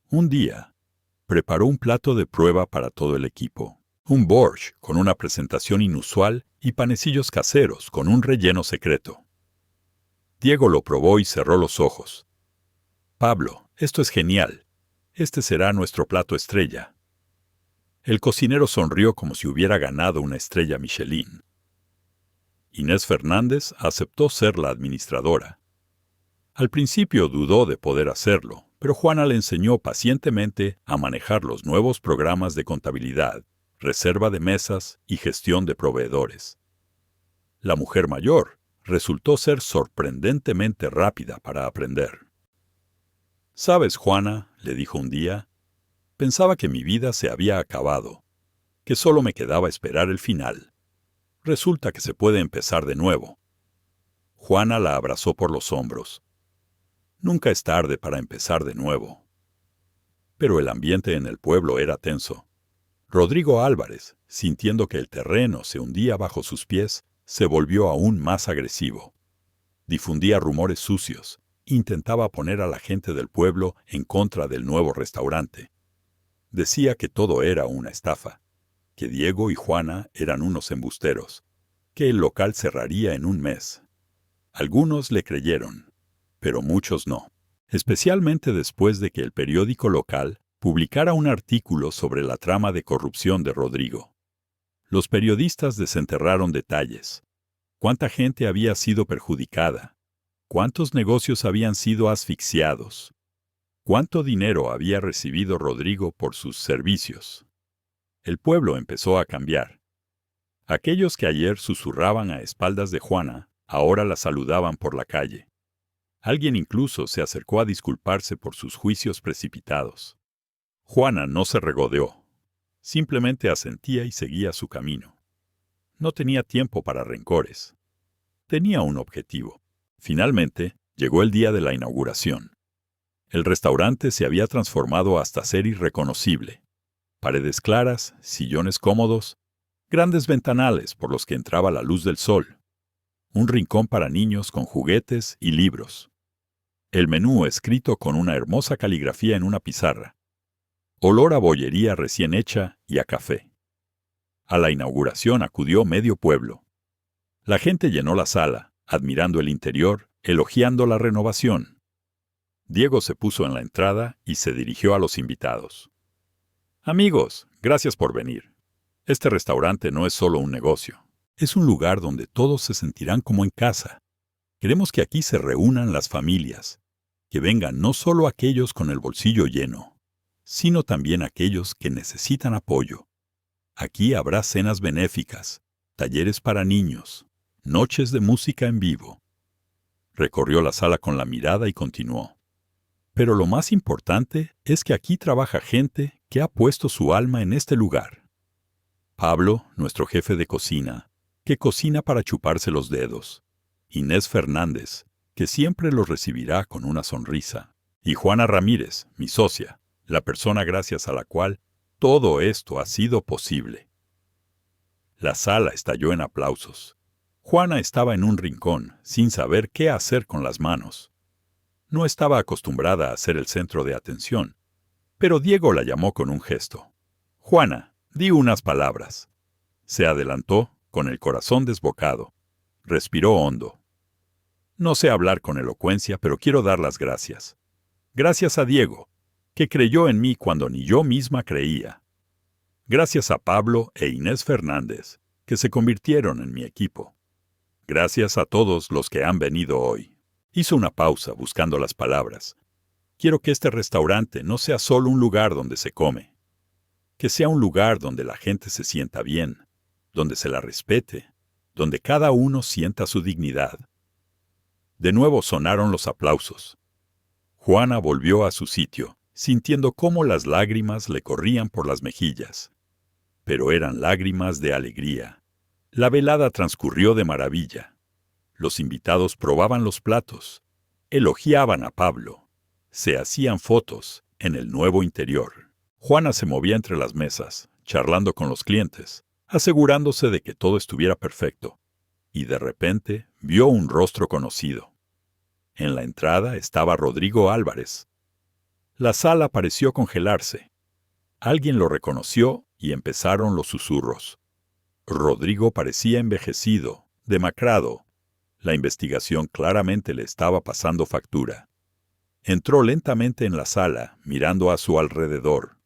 Un día, preparó un plato de prueba para todo el equipo. Un borscht con una presentación inusual y panecillos caseros con un relleno secreto. Diego lo probó y cerró los ojos. «Pablo, esto es genial. Este será nuestro plato estrella». El cocinero sonrió como si hubiera ganado una estrella Michelin. Inés Fernández aceptó ser la administradora. Al principio dudó de poder hacerlo, pero Juana le enseñó pacientemente a manejar los nuevos programas de contabilidad, reserva de mesas y gestión de proveedores. La mujer mayor resultó ser sorprendentemente rápida para aprender. «¿Sabes, Juana?», le dijo un día, «pensaba que mi vida se había acabado, que solo me quedaba esperar el final. Resulta que se puede empezar de nuevo». Juana la abrazó por los hombros. «Nunca es tarde para empezar de nuevo». Pero el ambiente en el pueblo era tenso. Rodrigo Álvarez, sintiendo que el terreno se hundía bajo sus pies, se volvió aún más agresivo. Difundía rumores sucios, intentaba poner a la gente del pueblo en contra del nuevo restaurante. Decía que todo era una estafa, que Diego y Juana eran unos embusteros, que el local cerraría en un mes. Algunos le creyeron, pero muchos no, especialmente después de que el periódico local publicara un artículo sobre la trama de corrupción de Rodrigo. Los periodistas desenterraron detalles. ¿Cuánta gente había sido perjudicada? ¿Cuántos negocios habían sido asfixiados? ¿Cuánto dinero había recibido Rodrigo por sus servicios? El pueblo empezó a cambiar. Aquellos que ayer susurraban a espaldas de Juana, ahora la saludaban por la calle. Alguien incluso se acercó a disculparse por sus juicios precipitados. Juana no se regodeó. Simplemente asentía y seguía su camino. No tenía tiempo para rencores. Tenía un objetivo. Finalmente, llegó el día de la inauguración. El restaurante se había transformado hasta ser irreconocible. Paredes claras, sillones cómodos, grandes ventanales por los que entraba la luz del sol. Un rincón para niños con juguetes y libros. El menú escrito con una hermosa caligrafía en una pizarra. Olor a bollería recién hecha y a café. A la inauguración acudió medio pueblo. La gente llenó la sala, admirando el interior, elogiando la renovación. Diego se puso en la entrada y se dirigió a los invitados. Amigos, gracias por venir. Este restaurante no es solo un negocio. Es un lugar donde todos se sentirán como en casa. Queremos que aquí se reúnan las familias, que vengan no solo aquellos con el bolsillo lleno, sino también aquellos que necesitan apoyo. Aquí habrá cenas benéficas, talleres para niños, noches de música en vivo. Recorrió la sala con la mirada y continuó. Pero lo más importante es que aquí trabaja gente que ha puesto su alma en este lugar. Pablo, nuestro jefe de cocina, que cocina para chuparse los dedos. Inés Fernández, que siempre los recibirá con una sonrisa. Y Juana Ramírez, mi socia, la persona gracias a la cual todo esto ha sido posible. La sala estalló en aplausos. Juana estaba en un rincón, sin saber qué hacer con las manos. No estaba acostumbrada a ser el centro de atención, pero Diego la llamó con un gesto. Juana, di unas palabras. Se adelantó, con el corazón desbocado. Respiró hondo. No sé hablar con elocuencia, pero quiero dar las gracias. Gracias a Diego, que creyó en mí cuando ni yo misma creía. Gracias a Pablo e Inés Fernández, que se convirtieron en mi equipo. Gracias a todos los que han venido hoy. Hizo una pausa buscando las palabras. Quiero que este restaurante no sea solo un lugar donde se come. Que sea un lugar donde la gente se sienta bien, donde se la respete, donde cada uno sienta su dignidad. De nuevo sonaron los aplausos. Juana volvió a su sitio, sintiendo cómo las lágrimas le corrían por las mejillas. Pero eran lágrimas de alegría. La velada transcurrió de maravilla. Los invitados probaban los platos, elogiaban a Pablo, se hacían fotos en el nuevo interior. Juana se movía entre las mesas, charlando con los clientes, asegurándose de que todo estuviera perfecto, y de repente vio un rostro conocido. En la entrada estaba Rodrigo Álvarez. La sala pareció congelarse. Alguien lo reconoció y empezaron los susurros. Rodrigo parecía envejecido, demacrado. La investigación claramente le estaba pasando factura. Entró lentamente en la sala, mirando a su alrededor.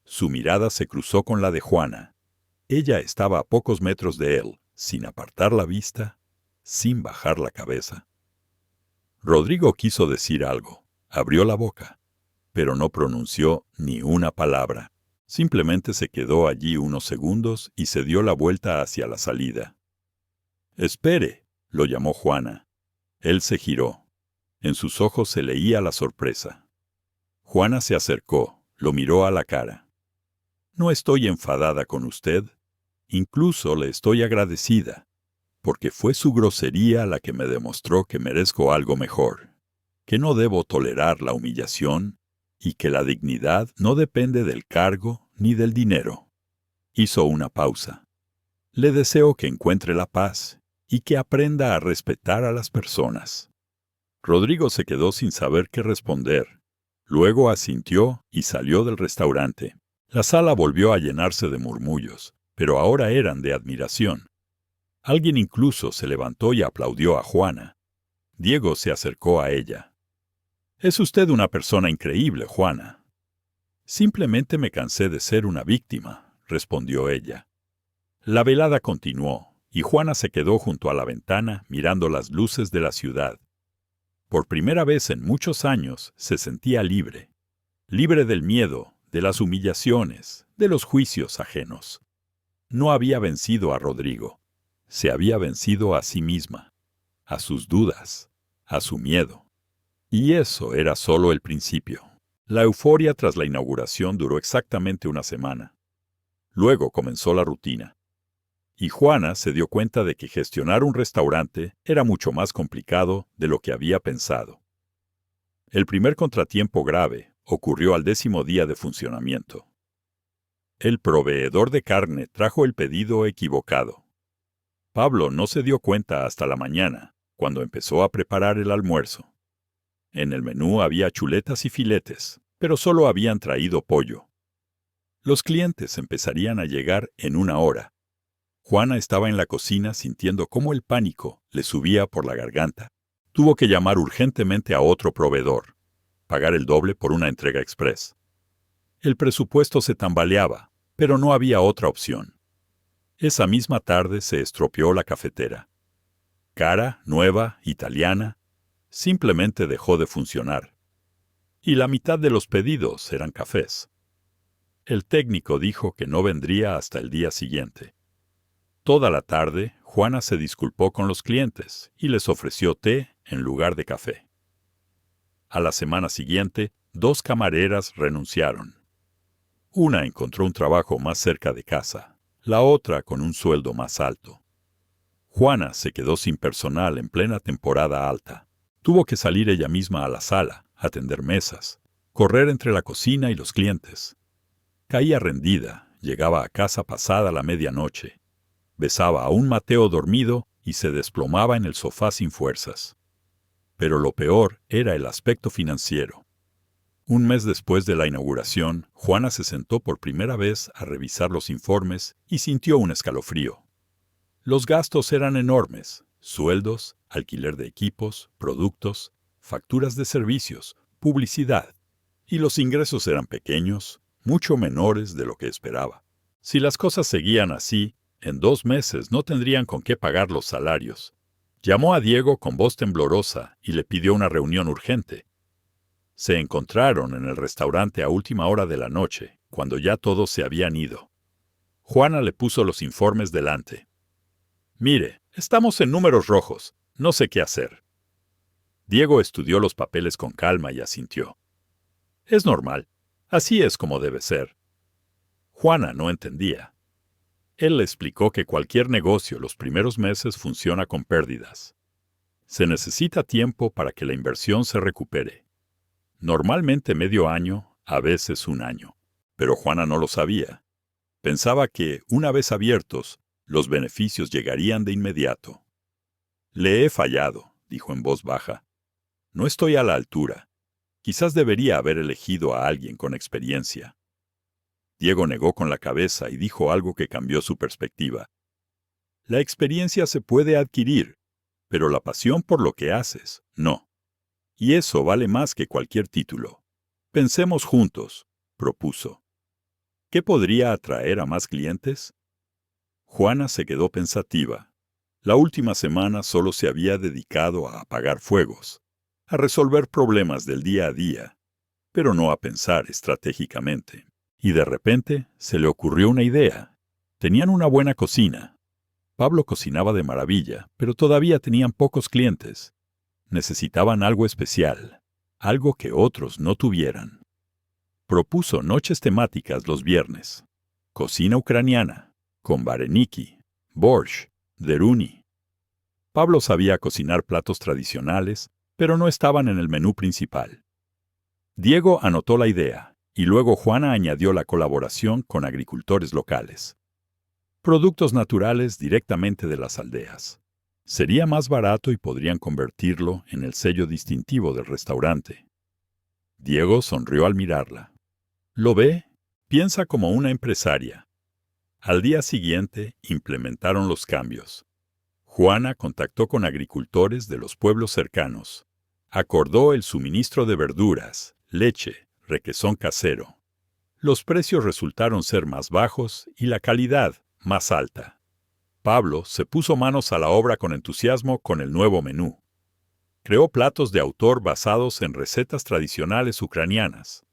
Su mirada se cruzó con la de Juana. Ella estaba a pocos metros de él, sin apartar la vista, sin bajar la cabeza. Rodrigo quiso decir algo. Abrió la boca, pero no pronunció ni una palabra. Simplemente se quedó allí unos segundos y se dio la vuelta hacia la salida. «Espere», lo llamó Juana. Él se giró. En sus ojos se leía la sorpresa. Juana se acercó, lo miró a la cara. «No estoy enfadada con usted. Incluso le estoy agradecida, porque fue su grosería la que me demostró que merezco algo mejor, que no debo tolerar la humillación y que la dignidad no depende del cargo ni del dinero». Hizo una pausa. «Le deseo que encuentre la paz y que aprenda a respetar a las personas». Rodrigo se quedó sin saber qué responder. Luego asintió y salió del restaurante. La sala volvió a llenarse de murmullos, pero ahora eran de admiración. Alguien incluso se levantó y aplaudió a Juana. Diego se acercó a ella. «Es usted una persona increíble, Juana». Simplemente me cansé de ser una víctima, respondió ella. La velada continuó, y Juana se quedó junto a la ventana mirando las luces de la ciudad. Por primera vez en muchos años se sentía libre. Libre del miedo, de las humillaciones, de los juicios ajenos. No había vencido a Rodrigo. Se había vencido a sí misma, a sus dudas, a su miedo. Y eso era solo el principio. La euforia tras la inauguración duró exactamente una semana. Luego comenzó la rutina. Y Juana se dio cuenta de que gestionar un restaurante era mucho más complicado de lo que había pensado. El primer contratiempo grave ocurrió al 10º día de funcionamiento. El proveedor de carne trajo el pedido equivocado. Pablo no se dio cuenta hasta la mañana, cuando empezó a preparar el almuerzo. En el menú había chuletas y filetes, pero solo habían traído pollo. Los clientes empezarían a llegar en una hora. Juana estaba en la cocina sintiendo cómo el pánico le subía por la garganta. Tuvo que llamar urgentemente a otro proveedor, pagar el doble por una entrega express. El presupuesto se tambaleaba, pero no había otra opción. Esa misma tarde se estropeó la cafetera. Cara, nueva, italiana, simplemente dejó de funcionar. Y la mitad de los pedidos eran cafés. El técnico dijo que no vendría hasta el día siguiente. Toda la tarde, Juana se disculpó con los clientes y les ofreció té en lugar de café. A la semana siguiente, 2 camareras renunciaron. Una encontró un trabajo más cerca de casa, la otra con un sueldo más alto. Juana se quedó sin personal en plena temporada alta. Tuvo que salir ella misma a la sala, atender mesas, correr entre la cocina y los clientes. Caía rendida, llegaba a casa pasada la medianoche. Besaba a un Mateo dormido y se desplomaba en el sofá sin fuerzas. Pero lo peor era el aspecto financiero. Un mes después de la inauguración, Juana se sentó por primera vez a revisar los informes y sintió un escalofrío. Los gastos eran enormes: sueldos, alquiler de equipos, productos, facturas de servicios, publicidad. Y los ingresos eran pequeños, mucho menores de lo que esperaba. Si las cosas seguían así, en 2 meses no tendrían con qué pagar los salarios. Llamó a Diego con voz temblorosa y le pidió una reunión urgente. Se encontraron en el restaurante a última hora de la noche, cuando ya todos se habían ido. Juana le puso los informes delante. «Mire, estamos en números rojos. No sé qué hacer». Diego estudió los papeles con calma y asintió. «Es normal. Así es como debe ser». Juana no entendía. Él le explicó que cualquier negocio los primeros meses funciona con pérdidas. Se necesita tiempo para que la inversión se recupere. Normalmente medio año, a veces un año. Pero Juana no lo sabía. Pensaba que, una vez abiertos, los beneficios llegarían de inmediato. «Le he fallado», dijo en voz baja. «No estoy a la altura. Quizás debería haber elegido a alguien con experiencia». Diego negó con la cabeza y dijo algo que cambió su perspectiva. «La experiencia se puede adquirir, pero la pasión por lo que haces, no. Y eso vale más que cualquier título. Pensemos juntos», propuso. «¿Qué podría atraer a más clientes?» Juana se quedó pensativa. La última semana solo se había dedicado a apagar fuegos, a resolver problemas del día a día, pero no a pensar estratégicamente. Y de repente se le ocurrió una idea. Tenían una buena cocina. Pablo cocinaba de maravilla, pero todavía tenían pocos clientes. Necesitaban algo especial, algo que otros no tuvieran. Propuso noches temáticas los viernes. Cocina ucraniana, con vareniki, borscht, deruni. Pablo sabía cocinar platos tradicionales, pero no estaban en el menú principal. Diego anotó la idea. Y luego Juana añadió la colaboración con agricultores locales. Productos naturales directamente de las aldeas. Sería más barato y podrían convertirlo en el sello distintivo del restaurante. Diego sonrió al mirarla. «¿Lo ve? Piensa como una empresaria». Al día siguiente implementaron los cambios. Juana contactó con agricultores de los pueblos cercanos. Acordó el suministro de verduras, leche, requesón casero. Los precios resultaron ser más bajos y la calidad más alta. Pablo se puso manos a la obra con entusiasmo con el nuevo menú. Creó platos de autor basados en recetas tradicionales ucranianas.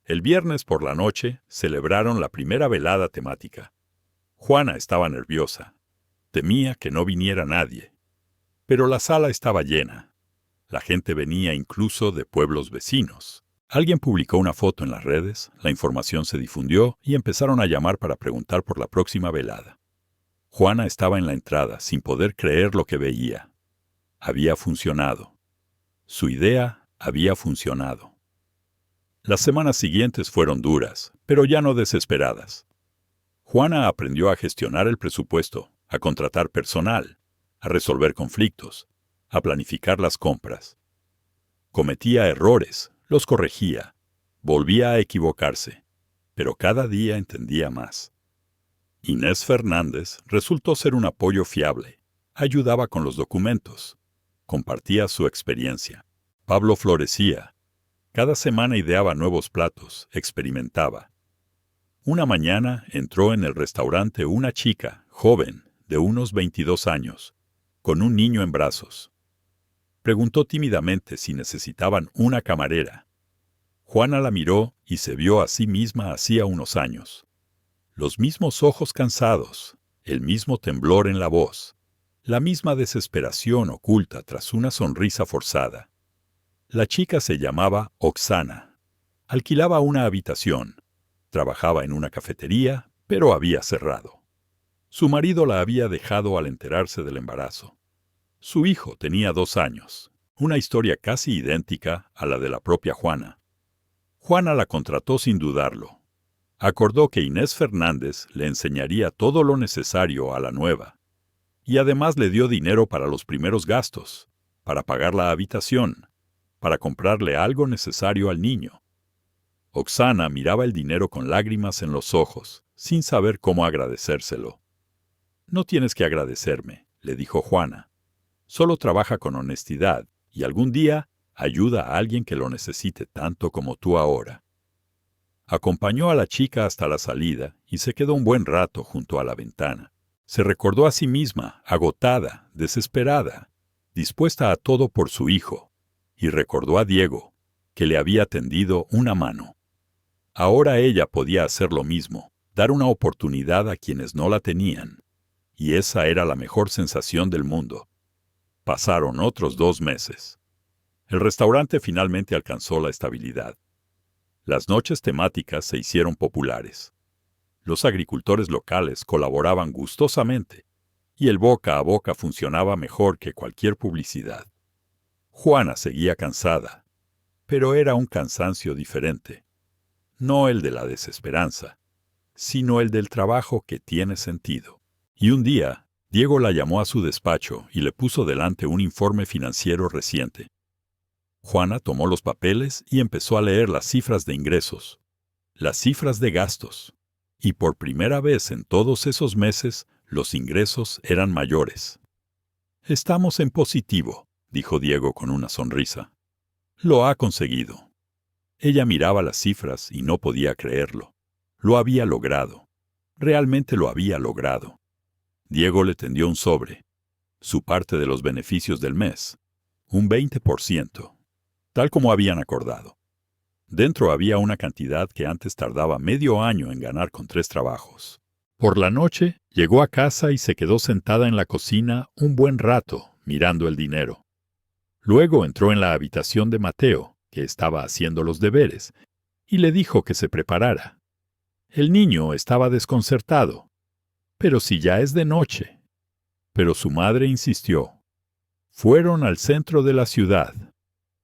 El viernes por la noche celebraron la primera velada temática. Juana estaba nerviosa. Temía que no viniera nadie. Pero la sala estaba llena. La gente venía incluso de pueblos vecinos. Alguien publicó una foto en las redes, la información se difundió y empezaron a llamar para preguntar por la próxima velada. Juana estaba en la entrada, sin poder creer lo que veía. Había funcionado. Su idea había funcionado. Las semanas siguientes fueron duras, pero ya no desesperadas. Juana aprendió a gestionar el presupuesto, a contratar personal, a resolver conflictos, a planificar las compras. Cometía errores, los corregía, volvía a equivocarse, pero cada día entendía más. Inés Fernández resultó ser un apoyo fiable, ayudaba con los documentos, compartía su experiencia. Pablo florecía. Cada semana ideaba nuevos platos, experimentaba. Una mañana entró en el restaurante una chica, joven, de unos 22 años, con un niño en brazos. Preguntó tímidamente si necesitaban una camarera. Juana la miró y se vio a sí misma hacía unos años. Los mismos ojos cansados, el mismo temblor en la voz, la misma desesperación oculta tras una sonrisa forzada. La chica se llamaba Oksana. Alquilaba una habitación. Trabajaba en una cafetería, pero había cerrado. Su marido la había dejado al enterarse del embarazo. Su hijo tenía 2 años, una historia casi idéntica a la de la propia Juana. Juana la contrató sin dudarlo. Acordó que Inés Fernández le enseñaría todo lo necesario a la nueva. Y además le dio dinero para los primeros gastos, para pagar la habitación, para comprarle algo necesario al niño. Oksana miraba el dinero con lágrimas en los ojos, sin saber cómo agradecérselo. «No tienes que agradecerme», le dijo Juana. «Solo trabaja con honestidad y algún día ayuda a alguien que lo necesite tanto como tú ahora». Acompañó a la chica hasta la salida y se quedó un buen rato junto a la ventana. Se recordó a sí misma, agotada, desesperada, dispuesta a todo por su hijo, y recordó a Diego, que le había tendido una mano. Ahora ella podía hacer lo mismo, dar una oportunidad a quienes no la tenían, y esa era la mejor sensación del mundo. Pasaron otros 2 meses. El restaurante finalmente alcanzó la estabilidad. Las noches temáticas se hicieron populares. Los agricultores locales colaboraban gustosamente, y el boca a boca funcionaba mejor que cualquier publicidad. Juana seguía cansada, pero era un cansancio diferente. No el de la desesperanza, sino el del trabajo que tiene sentido. Y un día, Diego la llamó a su despacho y le puso delante un informe financiero reciente. Juana tomó los papeles y empezó a leer las cifras de ingresos, las cifras de gastos, y por primera vez en todos esos meses los ingresos eran mayores. «Estamos en positivo», dijo Diego con una sonrisa. «Lo ha conseguido». Ella miraba las cifras y no podía creerlo. Lo había logrado. Realmente lo había logrado. Diego le tendió un sobre, su parte de los beneficios del mes, un 20%. Tal como habían acordado. Dentro había una cantidad que antes tardaba medio año en ganar con 3 trabajos. Por la noche, llegó a casa y se quedó sentada en la cocina un buen rato, mirando el dinero. Luego entró en la habitación de Mateo, que estaba haciendo los deberes, y le dijo que se preparara. El niño estaba desconcertado. «Pero si ya es de noche». Pero su madre insistió. Fueron al centro de la ciudad.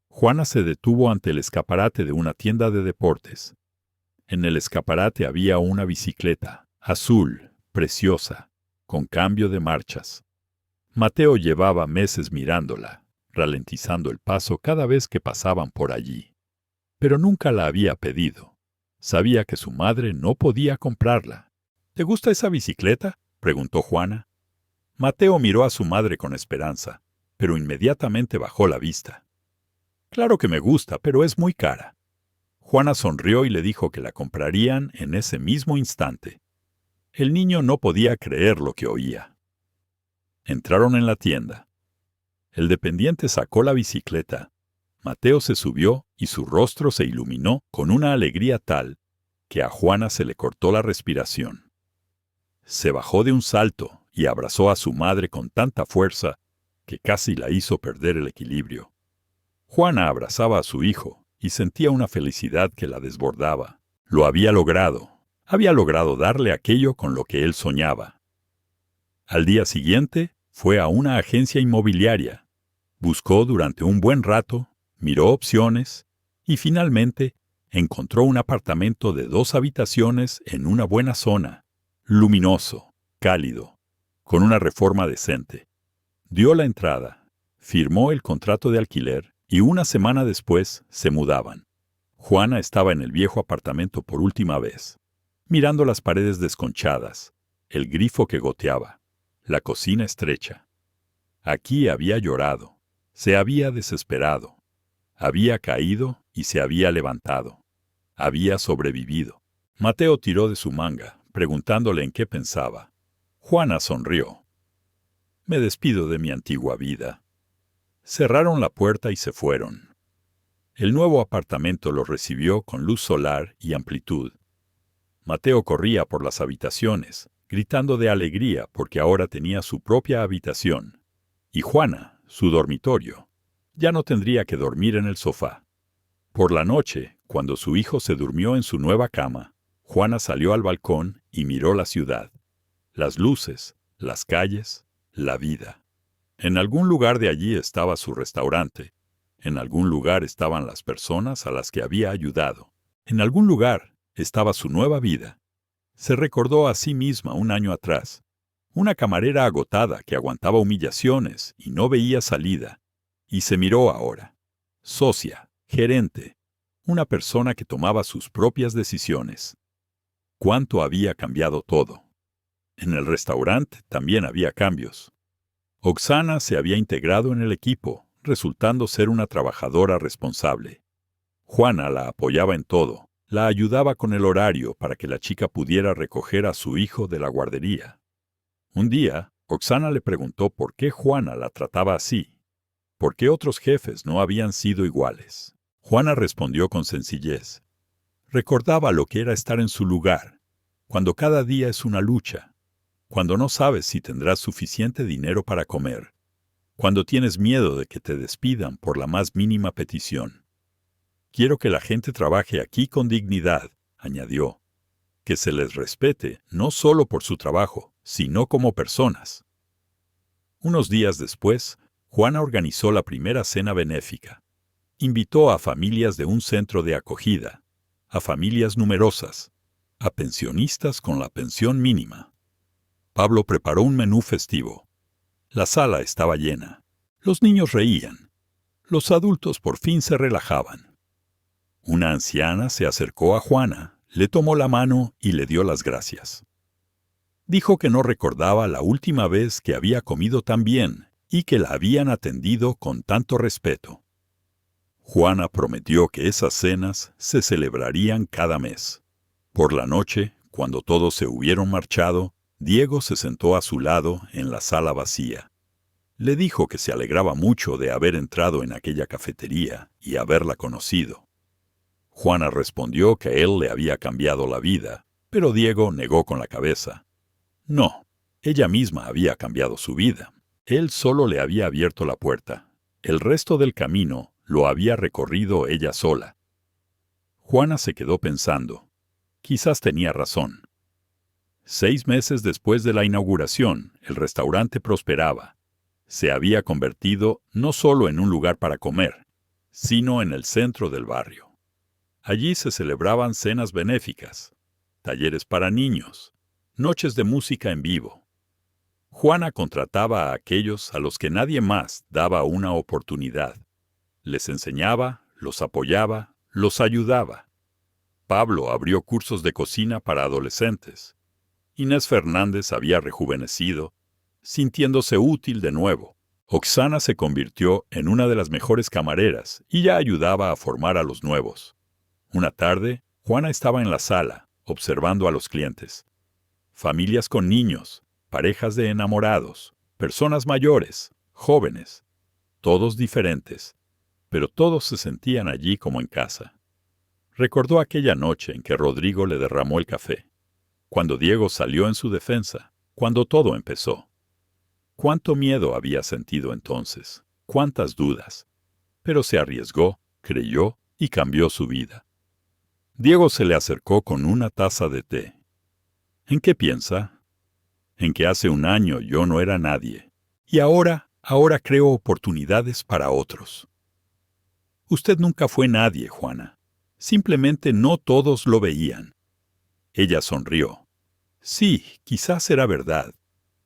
Juana se detuvo ante el escaparate de una tienda de deportes. En el escaparate había una bicicleta, azul, preciosa, con cambio de marchas. Mateo llevaba meses mirándola, ralentizando el paso cada vez que pasaban por allí. Pero nunca la había pedido. Sabía que su madre no podía comprarla. «¿Te gusta esa bicicleta?», preguntó Juana. Mateo miró a su madre con esperanza, pero inmediatamente bajó la vista. «Claro que me gusta, pero es muy cara». Juana sonrió y le dijo que la comprarían en ese mismo instante. El niño no podía creer lo que oía. Entraron en la tienda. El dependiente sacó la bicicleta. Mateo se subió y su rostro se iluminó con una alegría tal que a Juana se le cortó la respiración. Se bajó de un salto y abrazó a su madre con tanta fuerza que casi la hizo perder el equilibrio. Juana abrazaba a su hijo y sentía una felicidad que la desbordaba. Lo había logrado. Había logrado darle aquello con lo que él soñaba. Al día siguiente fue a una agencia inmobiliaria. Buscó durante un buen rato, miró opciones y finalmente encontró un apartamento de 2 habitaciones en una buena zona, luminoso, cálido, con una reforma decente. Dio la entrada, firmó el contrato de alquiler y una semana después se mudaban. Juana estaba en el viejo apartamento por última vez, mirando las paredes desconchadas, el grifo que goteaba, la cocina estrecha. Aquí había llorado, se había desesperado, había caído y se había levantado, había sobrevivido. Mateo tiró de su manga, preguntándole en qué pensaba. Juana sonrió. Me despido de mi antigua vida. Cerraron la puerta y se fueron. El nuevo apartamento los recibió con luz solar y amplitud. Mateo corría por las habitaciones, gritando de alegría porque ahora tenía su propia habitación. Y Juana, su dormitorio. Ya no tendría que dormir en el sofá. Por la noche, cuando su hijo se durmió en su nueva cama, Juana salió al balcón y miró la ciudad. Las luces, las calles, la vida. En algún lugar de allí estaba su restaurante. En algún lugar estaban las personas a las que había ayudado. En algún lugar estaba su nueva vida. Se recordó a sí misma un año atrás. Una camarera agotada que aguantaba humillaciones y no veía salida. Y se miró ahora. Socia, gerente, una persona que tomaba sus propias decisiones. Cuánto había cambiado todo. En el restaurante también había cambios. Oksana se había integrado en el equipo, resultando ser una trabajadora responsable. Juana la apoyaba en todo, la ayudaba con el horario para que la chica pudiera recoger a su hijo de la guardería. Un día, Oksana le preguntó por qué Juana la trataba así, por qué otros jefes no habían sido iguales. Juana respondió con sencillez. Recordaba lo que era estar en su lugar, cuando cada día es una lucha, cuando no sabes si tendrás suficiente dinero para comer, cuando tienes miedo de que te despidan por la más mínima petición. Quiero que la gente trabaje aquí con dignidad, añadió, que se les respete no solo por su trabajo, sino como personas. Unos días después, Juana organizó la primera cena benéfica. Invitó a familias de un centro de acogida, a familias numerosas, a pensionistas con la pensión mínima. Pablo preparó un menú festivo. La sala estaba llena. Los niños reían. Los adultos por fin se relajaban. Una anciana se acercó a Juana, le tomó la mano y le dio las gracias. Dijo que no recordaba la última vez que había comido tan bien y que la habían atendido con tanto respeto. Juana prometió que esas cenas se celebrarían cada mes. Por la noche, cuando todos se hubieron marchado, Diego se sentó a su lado en la sala vacía. Le dijo que se alegraba mucho de haber entrado en aquella cafetería y haberla conocido. Juana respondió que él le había cambiado la vida, pero Diego negó con la cabeza. No, ella misma había cambiado su vida. Él solo le había abierto la puerta. El resto del camino lo había recorrido ella sola. Juana se quedó pensando. Quizás tenía razón. 6 meses después de la inauguración, el restaurante prosperaba. Se había convertido no solo en un lugar para comer, sino en el centro del barrio. Allí se celebraban cenas benéficas, talleres para niños, noches de música en vivo. Juana contrataba a aquellos a los que nadie más daba una oportunidad. Les enseñaba, los apoyaba, los ayudaba. Pablo abrió cursos de cocina para adolescentes. Inés Fernández había rejuvenecido, sintiéndose útil de nuevo. Oksana se convirtió en una de las mejores camareras y ya ayudaba a formar a los nuevos. Una tarde, Juana estaba en la sala, observando a los clientes. Familias con niños, parejas de enamorados, personas mayores, jóvenes, todos diferentes, pero todos se sentían allí como en casa. Recordó aquella noche en que Rodrigo le derramó el café, cuando Diego salió en su defensa, cuando todo empezó. Cuánto miedo había sentido entonces, cuántas dudas, pero se arriesgó, creyó y cambió su vida. Diego se le acercó con una taza de té. ¿En qué piensa? En que hace un año yo no era nadie, y ahora creo oportunidades para otros. Usted nunca fue nadie, Juana. Simplemente no todos lo veían. Ella sonrió. Sí, quizás era verdad.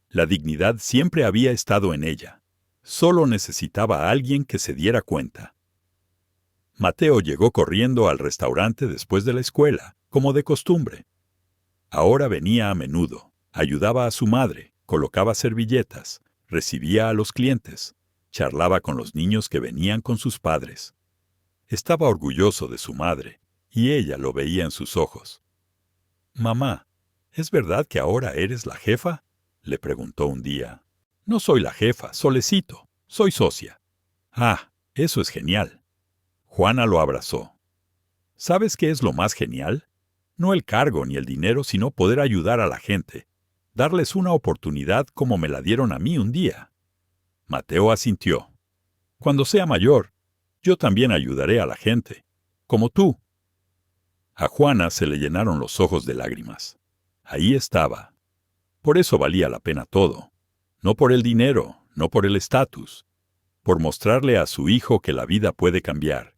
La dignidad siempre había estado en ella. Solo necesitaba a alguien que se diera cuenta. Mateo llegó corriendo al restaurante después de la escuela, como de costumbre. Ahora venía a menudo, ayudaba a su madre, colocaba servilletas, recibía a los clientes, charlaba con los niños que venían con sus padres. Estaba orgulloso de su madre, y ella lo veía en sus ojos. «Mamá, ¿es verdad que ahora eres la jefa?», le preguntó un día. «No soy la jefa, solecito, soy socia». «Ah, eso es genial». Juana lo abrazó. ¿Sabes qué es lo más genial? No el cargo ni el dinero, sino poder ayudar a la gente, darles una oportunidad como me la dieron a mí un día. Mateo asintió. Cuando sea mayor, yo también ayudaré a la gente, como tú. A Juana se le llenaron los ojos de lágrimas. Ahí estaba. Por eso valía la pena todo. No por el dinero, no por el estatus. Por mostrarle a su hijo que la vida puede cambiar.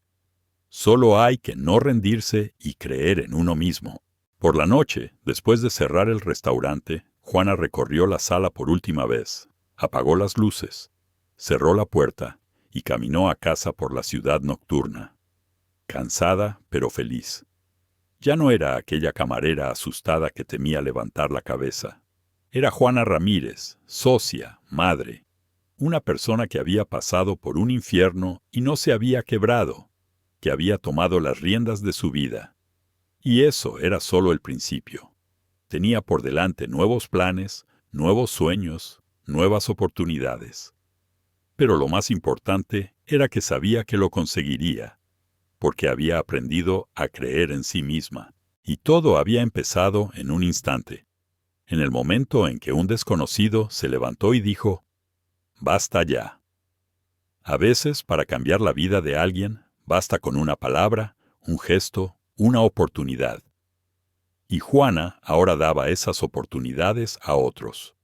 Solo hay que no rendirse y creer en uno mismo. Por la noche, después de cerrar el restaurante, Juana recorrió la sala por última vez, apagó las luces, cerró la puerta y caminó a casa por la ciudad nocturna. Cansada, pero feliz. Ya no era aquella camarera asustada que temía levantar la cabeza. Era Juana Ramírez, socia, madre, una persona que había pasado por un infierno y no se había quebrado, que había tomado las riendas de su vida. Y eso era solo el principio. Tenía por delante nuevos planes, nuevos sueños, nuevas oportunidades. Pero lo más importante era que sabía que lo conseguiría, porque había aprendido a creer en sí misma, y todo había empezado en un instante, en el momento en que un desconocido se levantó y dijo, «Basta ya». A veces, para cambiar la vida de alguien, basta con una palabra, un gesto, una oportunidad. Y Juana ahora daba esas oportunidades a otros.